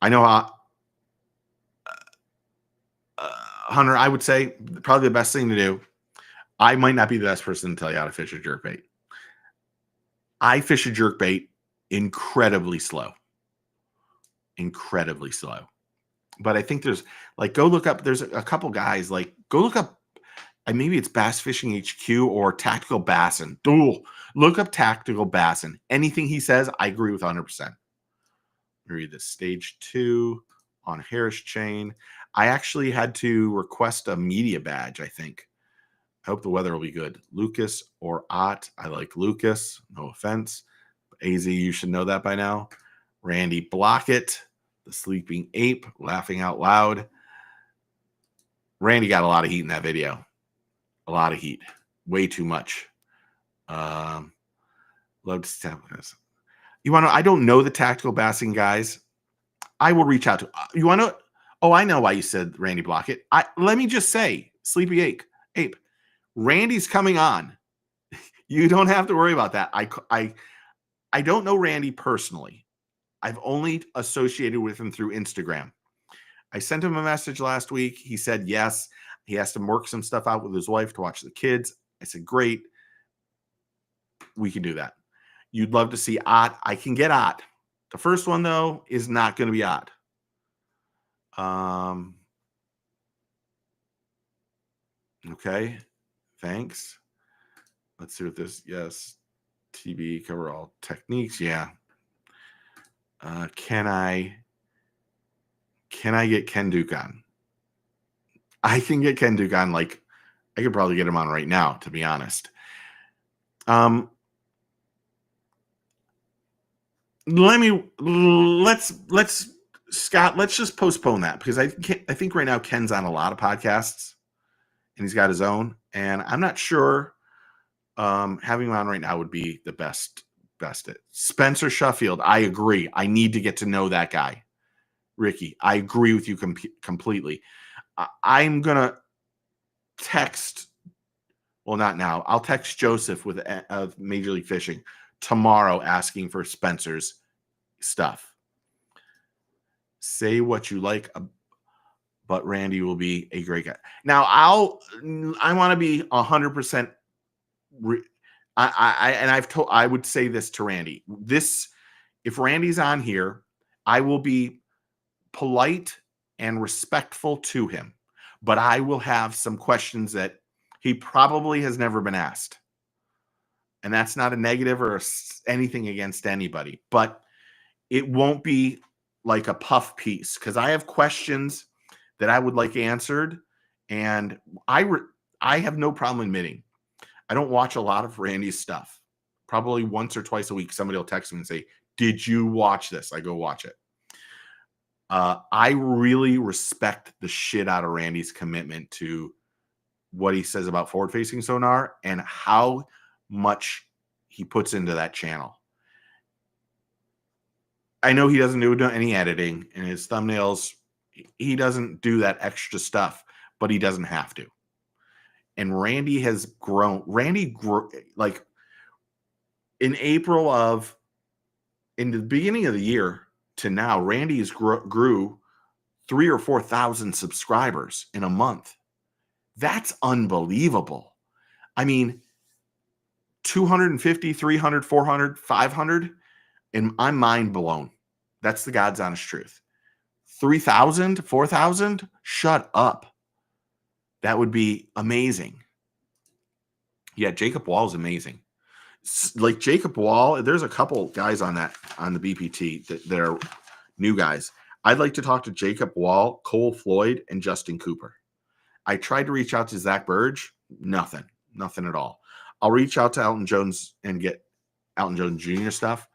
I know how. Hunter, I would say probably the best thing to do. I might not be the best person to tell you how to fish a jerkbait. I fish a jerkbait incredibly slow. But I think there's go look up. There's a couple guys go look up. Maybe it's Bass Fishing HQ or Tactical Bassin. Look up Tactical Bassin. Anything he says, I agree with 100%. Read this. Stage 2 on Harris chain. I actually had to request a media badge, I think. I hope the weather will be good. Lucas or Ott. I like Lucas. No offense. AZ, you should know that by now. Randy Blockett, the sleeping ape, laughing out loud. Randy got a lot of heat in that video. A lot of heat. Way too much. Love to step this. You want to? I don't know the Tactical Bassing guys. I will reach out to. You want to? Oh, I know why you said Randy Blockett. Let me just say, Sleepy Ape. Randy's coming on. You don't have to worry about that. I don't know Randy personally. I've only associated with him through Instagram. I sent him a message last week. He said yes. He has to work some stuff out with his wife to watch the kids. I said, great. We can do that. You'd love to see Ott. I can get Ott. The first one, though, is not going to be Ott. Okay. Thanks. Let's see what this. Yes. TB, cover all techniques. Yeah. Can I get Ken Duke on? I can get Ken Duke on. I could probably get him on right now, to be honest. Scott, let's just postpone that because I think right now Ken's on a lot of podcasts. and he's got his own. And I'm not sure having him on right now would be the best. Spencer Sheffield, I agree. I need to get to know that guy. Ricky, I agree with you completely. I'm going to text, well, not now. I'll text Joseph with Major League Fishing tomorrow asking for Spencer's stuff. Say what you like, but Randy will be a great guy. Now, I want to be 100%. I would say this to Randy. If Randy's on here, I will be polite and respectful to him, but I will have some questions that he probably has never been asked. And that's not a negative or anything against anybody, but it won't be like a puff piece, because I have questions that I would like answered. And I have no problem admitting I don't watch a lot of Randy's stuff. Probably once or twice a week, somebody will text me and say, "Did you watch this?" I go watch it. I really respect the shit out of Randy's commitment to what he says about forward-facing sonar and how much he puts into that channel. I know he doesn't do any editing in his thumbnails. He doesn't do that extra stuff, but he doesn't have to. And Randy has grown. Like in the beginning of the year to now, Randy's grew 3,000 or 4,000 subscribers in a month. That's unbelievable. I mean, 250, 300, 400, 500, and I'm mind blown. That's the God's honest truth. 3,000, 4,000? Shut up. That would be amazing. Yeah, Jacob Wall is amazing. Like Jacob Wall, there's a couple guys on the BPT that are new guys. I'd like to talk to Jacob Wall, Cole Floyd, and Justin Cooper. I tried to reach out to Zach Burge. Nothing at all. I'll reach out to Elton Jones and get Elton Jones Jr. stuff,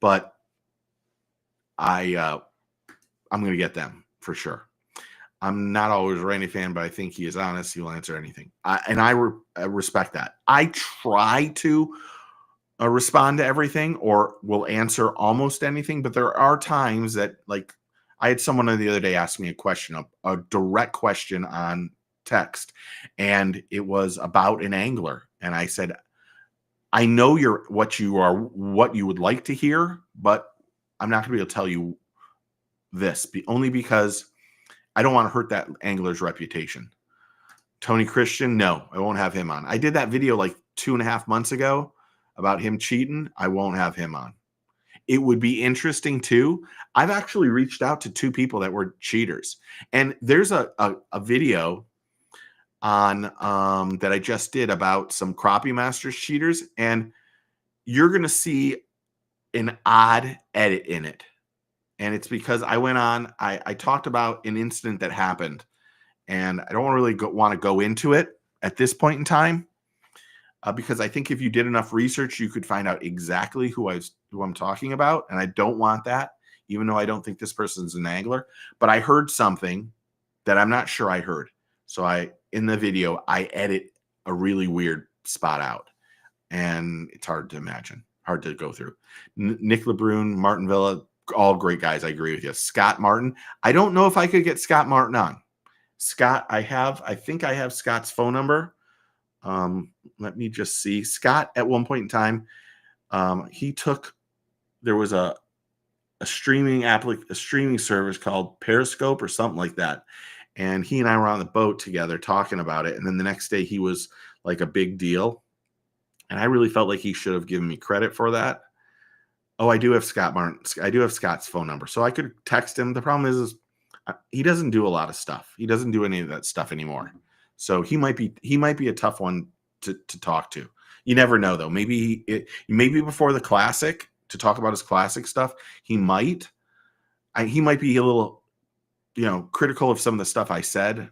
but I'm going to get them for sure. I'm not always a Randy fan, but I think he is honest. He'll answer anything. I respect that. I try to respond to everything or will answer almost anything, but there are times that, like, I had someone the other day ask me a question, a direct question on text, and it was about an angler. And I said, I know what you would like to hear, but I'm not going to be able to tell you this, only because I don't want to hurt that angler's reputation. Tony Christian, no, I won't have him on. I did that video like 2.5 months ago about him cheating. I won't have him on. It would be interesting too. I've actually reached out to 2 people that were cheaters, and there's a video on that I just did about some Crappie Masters cheaters, and you're gonna see an odd edit in it. And it's because I went on, I talked about an incident that happened, and I don't really want to go into it at this point in time, because I think if you did enough research, you could find out exactly who I'm talking about. And I don't want that, even though I don't think this person's an angler. But I heard something that I'm not sure I heard. So in the video, I edit a really weird spot out, and it's hard to imagine, hard to go through. Nick LeBrun, Martin Villa, all great guys. I agree with you. Scott Martin. I don't know if I could get Scott Martin on. Scott, I think I have Scott's phone number. Let me just see. Scott, at one point in time, there was a streaming service called Periscope or something like that. And he and I were on the boat together talking about it. And then the next day he was like a big deal. And I really felt like he should have given me credit for that. Oh, I do have Scott Martin. I do have Scott's phone number, so I could text him. The problem is he doesn't do a lot of stuff. He doesn't do any of that stuff anymore. So he might be a tough one to talk to. You never know, though. Maybe before the Classic, to talk about his Classic stuff, he might be a little, critical of some of the stuff I said.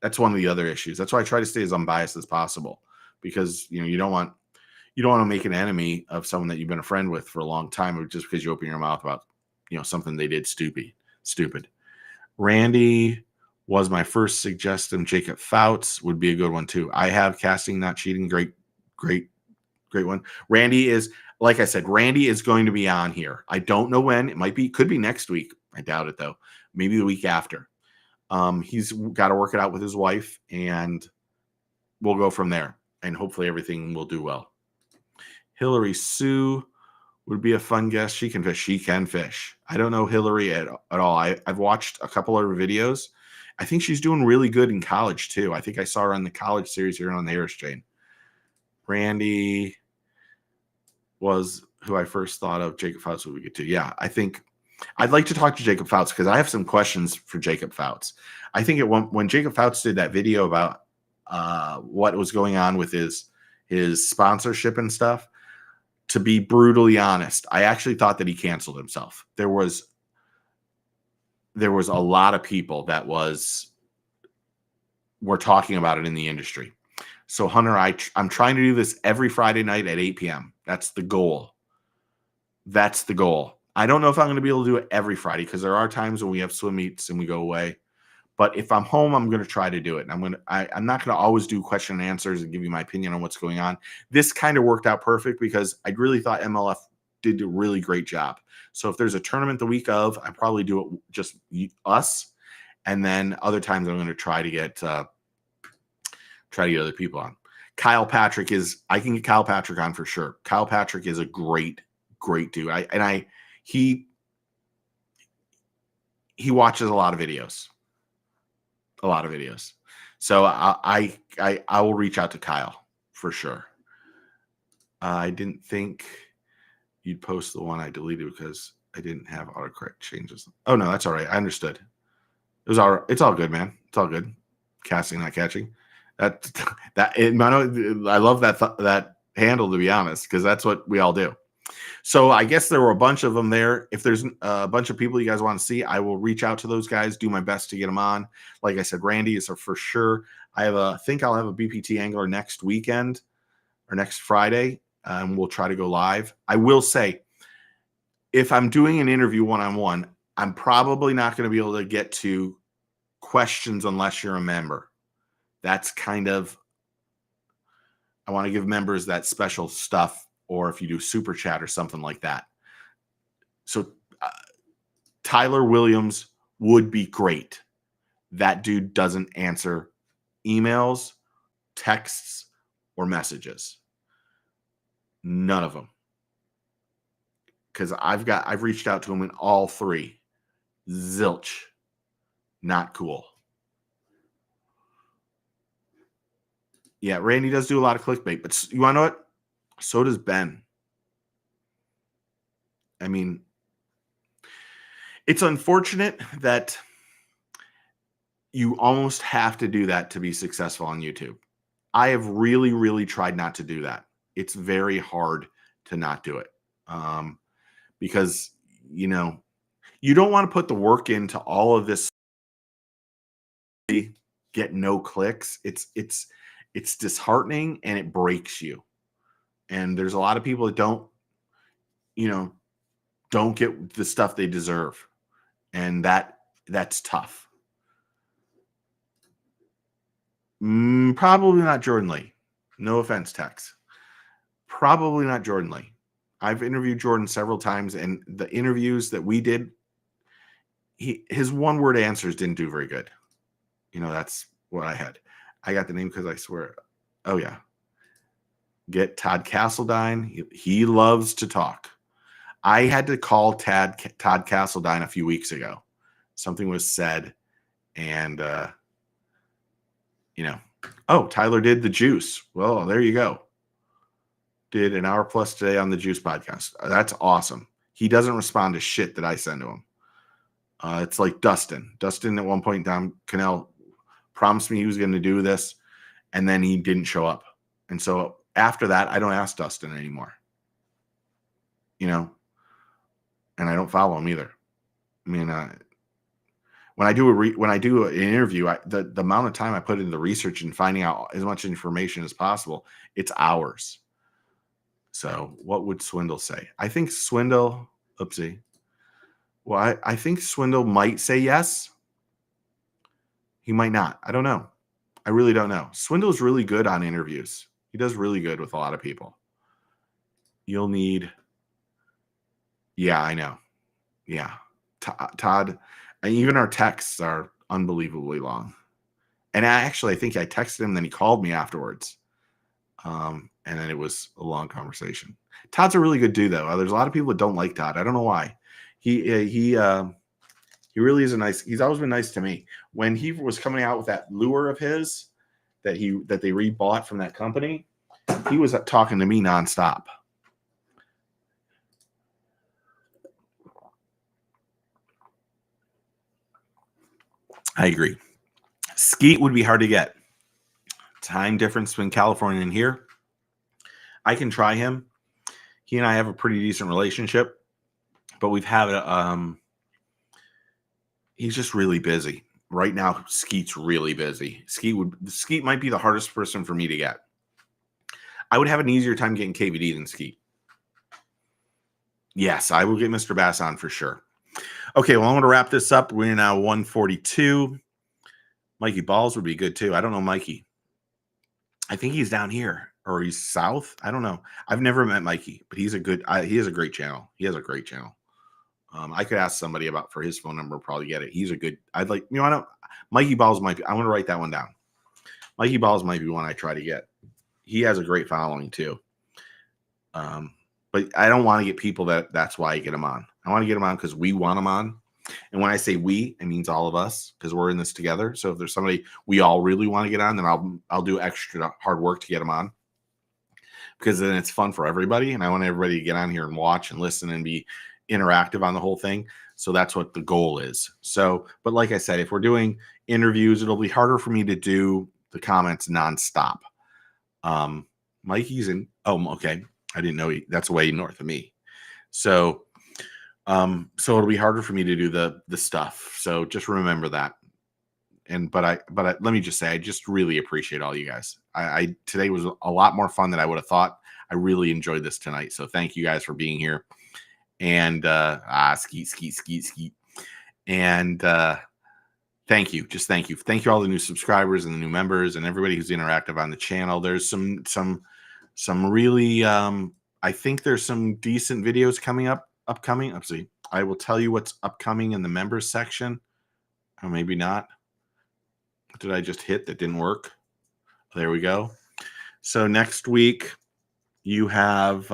That's one of the other issues. That's why I try to stay as unbiased as possible, because you don't want to make an enemy of someone that you've been a friend with for a long time, just because you open your mouth about something they did stupid. Randy was my first suggestion. Jacob Fouts would be a good one too. I have Casting Not Cheating. Great one. Randy is, like I said, Randy is going to be on here. I don't know when. It could be next week. I doubt it though. Maybe the week after. He's got to work it out with his wife, and we'll go from there. And hopefully everything will do well. Hillary Sue would be a fun guest. She can fish. She can fish. I don't know Hillary at all. I've watched a couple of her videos. I think she's doing really good in college too. I think I saw her on the college series here on the Harris Chain. Randy was who I first thought of. Jacob Fouts would be good too. Yeah, I think I'd like to talk to Jacob Fouts because I have some questions for Jacob Fouts. I think when Jacob Fouts did that video about what was going on with his sponsorship and stuff, to be brutally honest, I actually thought that he canceled himself. There was a lot of people that were talking about it in the industry. So Hunter, I'm trying to do this every Friday night at 8 p.m. That's the goal. I don't know if I'm going to be able to do it every Friday because there are times when we have swim meets and we go away. But if I'm home, I'm going to try to do it. And I'm not going to always do question and answers and give you my opinion on what's going on. This kind of worked out perfect because I really thought MLF did a really great job. So if there's a tournament the week of, I probably do it just us. And then other times I'm going to try to get other people on. Kyle Patrick I can get Kyle Patrick on for sure. Kyle Patrick is a great dude. He watches a lot of videos. So I will reach out to Kyle for sure. I didn't think you'd post the one I deleted because I didn't have autocorrect changes. Oh no, that's all right. I understood. It's all good, man. It's all good. Casting, not catching. I love that handle, to be honest, because that's what we all do. So I guess there were a bunch of them there. If there's a bunch of people you guys want to see, I will reach out to those guys, do my best to get them on. Like I said, Randy is for sure. I think I'll have a BPT angler next weekend or next Friday, and we'll try to go live. I will say, if I'm doing an interview one-on-one, I'm probably not going to be able to get to questions unless you're a member. That's kind of, I want to give members that special stuff, or if you do super chat or something like that. So Tyler Williams would be great. That dude doesn't answer emails, texts, or messages. None of them. Because I've reached out to him in all three. Zilch. Not cool. Yeah, Randy does do a lot of clickbait, but you want to know what? So does Ben. I mean, it's unfortunate that you almost have to do that to be successful on YouTube. I have really, really tried not to do that. It's very hard to not do it because, you don't want to put the work into all of this, get no clicks. It's disheartening and it breaks you. And there's a lot of people that don't get the stuff they deserve. And that's tough. Probably not Jordan Lee. No offense, Tex. Probably not Jordan Lee. I've interviewed Jordan several times, and the interviews that we did, his one-word answers didn't do very good. That's what I had. I got the name because I swear. Oh, yeah. Get Todd Castledine. He loves to talk. I had to call Todd Castledine a few weeks ago. Something was said, and Tyler did the juice. Well, there you go. Did an hour plus today on the Juice podcast. That's awesome. He doesn't respond to shit that I send to him. It's like Dustin. Dustin at one point in time, Cannell promised me he was going to do this, and then he didn't show up. And so after that, I don't ask Dustin anymore. And I don't follow him either. I mean, when I do an interview, the amount of time I put into the research and finding out as much information as possible, it's hours. So what would Swindle say? I think Swindle, oopsie. Well, I think Swindle might say yes. He might not. I don't know. I really don't know. Swindle's really good on interviews. He does really good with a lot of people. You'll need. Yeah, I know. Yeah. Todd, and even our texts are unbelievably long. And I think I texted him, then he called me afterwards. And then it was a long conversation. Todd's a really good dude, though. There's a lot of people that don't like Todd. I don't know why. He really is he's always been nice to me. When he was coming out with that lure of his that they rebought from that company, he was talking to me nonstop. I agree. Skeet would be hard to get. Time difference between California and here. I can try him. He and I have a pretty decent relationship, but we've had he's just really busy. Right now, Skeet's really busy. Skeet might be the hardest person for me to get. I would have an easier time getting KVD than Skeet. Yes, I will get Mr. Bass on for sure. Okay, well, I'm going to wrap this up. We're now 142. Mikey Balls would be good too. I don't know Mikey. I think he's down here or he's south. I don't know. I've never met Mikey, but he has a great channel. He has a great channel. I could ask somebody for his phone number, probably get it. He's a good, I don't, Mikey Balls might be, I want to write that one down. Mikey Balls might be one I try to get. He has a great following too. But I don't want to get people that's why I get him on. I want to get him on because we want him on. And when I say we, it means all of us because we're in this together. So if there's somebody we all really want to get on, then I'll do extra hard work to get them on because then it's fun for everybody. And I want everybody to get on here and watch and listen and be interactive on the whole thing. So that's what the goal is. So, but like I said, if we're doing interviews, it'll be harder for me to do the comments nonstop. Mikey's in. Oh, okay. I didn't know that's way north of me. So it'll be harder for me to do the stuff. So just remember that. But let me just say, I just really appreciate all you guys. Today was a lot more fun than I would have thought. I really enjoyed this tonight. So thank you guys for being here. And skeet. And thank you. Just thank you. Thank you all the new subscribers and the new members and everybody who's interactive on the channel. There's some really I think there's some decent videos upcoming. Let's see. I will tell you what's upcoming in the members section. Or maybe not. What did I just hit that didn't work? There we go. So next week you have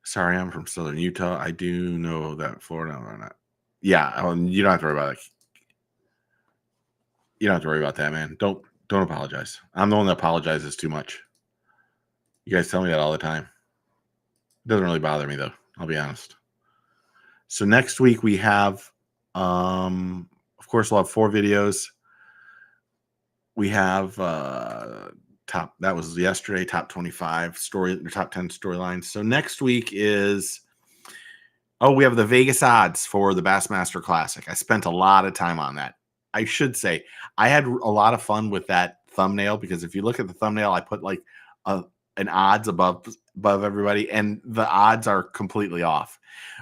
sorry, I'm from Southern Utah. I do know that Florida or not. Yeah, you don't have to worry about it. You don't have to worry about that, man. Don't apologize. I'm the one that apologizes too much. You guys tell me that all the time. It doesn't really bother me though. I'll be honest. So next week we have, of course, we'll have 4 videos. We have that was yesterday, top 25 top 10 storylines. So next week is, we have the Vegas odds for the Bassmaster Classic. I spent a lot of time on that. I should say I had a lot of fun with that thumbnail because if you look at the thumbnail, I put like an odds above everybody, and the odds are completely off.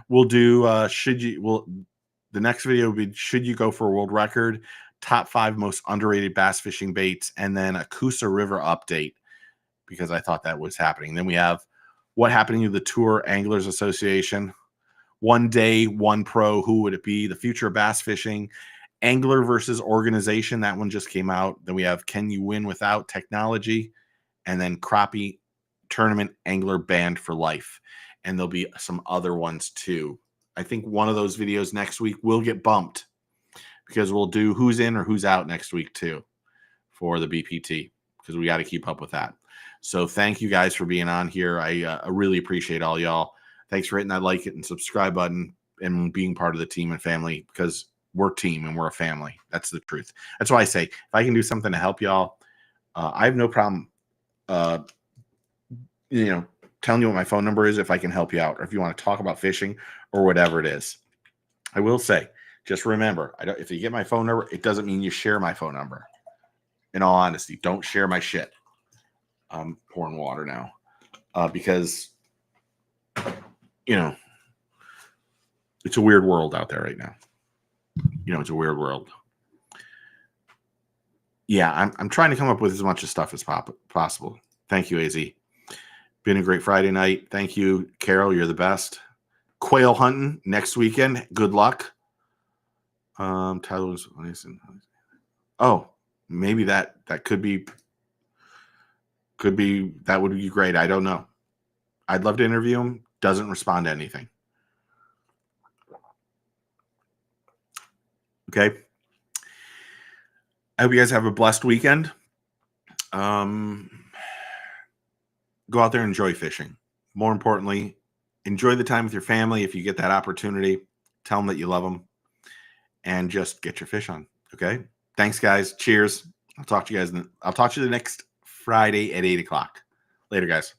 We'll do the next video will be should you go for a world record, top 5 most underrated bass fishing baits, and then a Coosa River update because I thought that was happening. Then we have what happening to the Tour Anglers Association, 1 day, 1 pro, who would it be, the future of bass fishing, angler versus organization, that one just came out. Then we have can you win without technology, and then crappie tournament angler banned for life. And there'll be some other ones too. I think one of those videos next week will get bumped because we'll do who's in or who's out next week too for the BPT because we got to keep up with that. So thank you guys for being on here. I really appreciate all y'all. Thanks for hitting that like it and subscribe button and being part of the team and family because we're a team and we're a family. That's the truth. That's why I say if I can do something to help y'all, I have no problem telling you what my phone number is if I can help you out or if you want to talk about fishing or whatever it is. I will say, just remember, if you get my phone number, it doesn't mean you share my phone number. In all honesty, don't share my shit. I'm pouring water now because, it's a weird world out there right now. it's a weird world. Yeah, I'm trying to come up with as much stuff as possible. Thank you, AZ. Been a great Friday night. Thank you, Carol. You're the best. Quail hunting next weekend. Good luck. Tyler was. Oh, maybe that could be that would be great. I don't know. I'd love to interview him. Doesn't respond to anything. Okay. I hope you guys have a blessed weekend. Go out there and enjoy fishing. More importantly, enjoy the time with your family. If you get that opportunity, tell them that you love them and just get your fish on. Okay. Thanks, guys. Cheers. I'll talk to you guys. I'll talk to you the next Friday at 8 o'clock. Later, guys.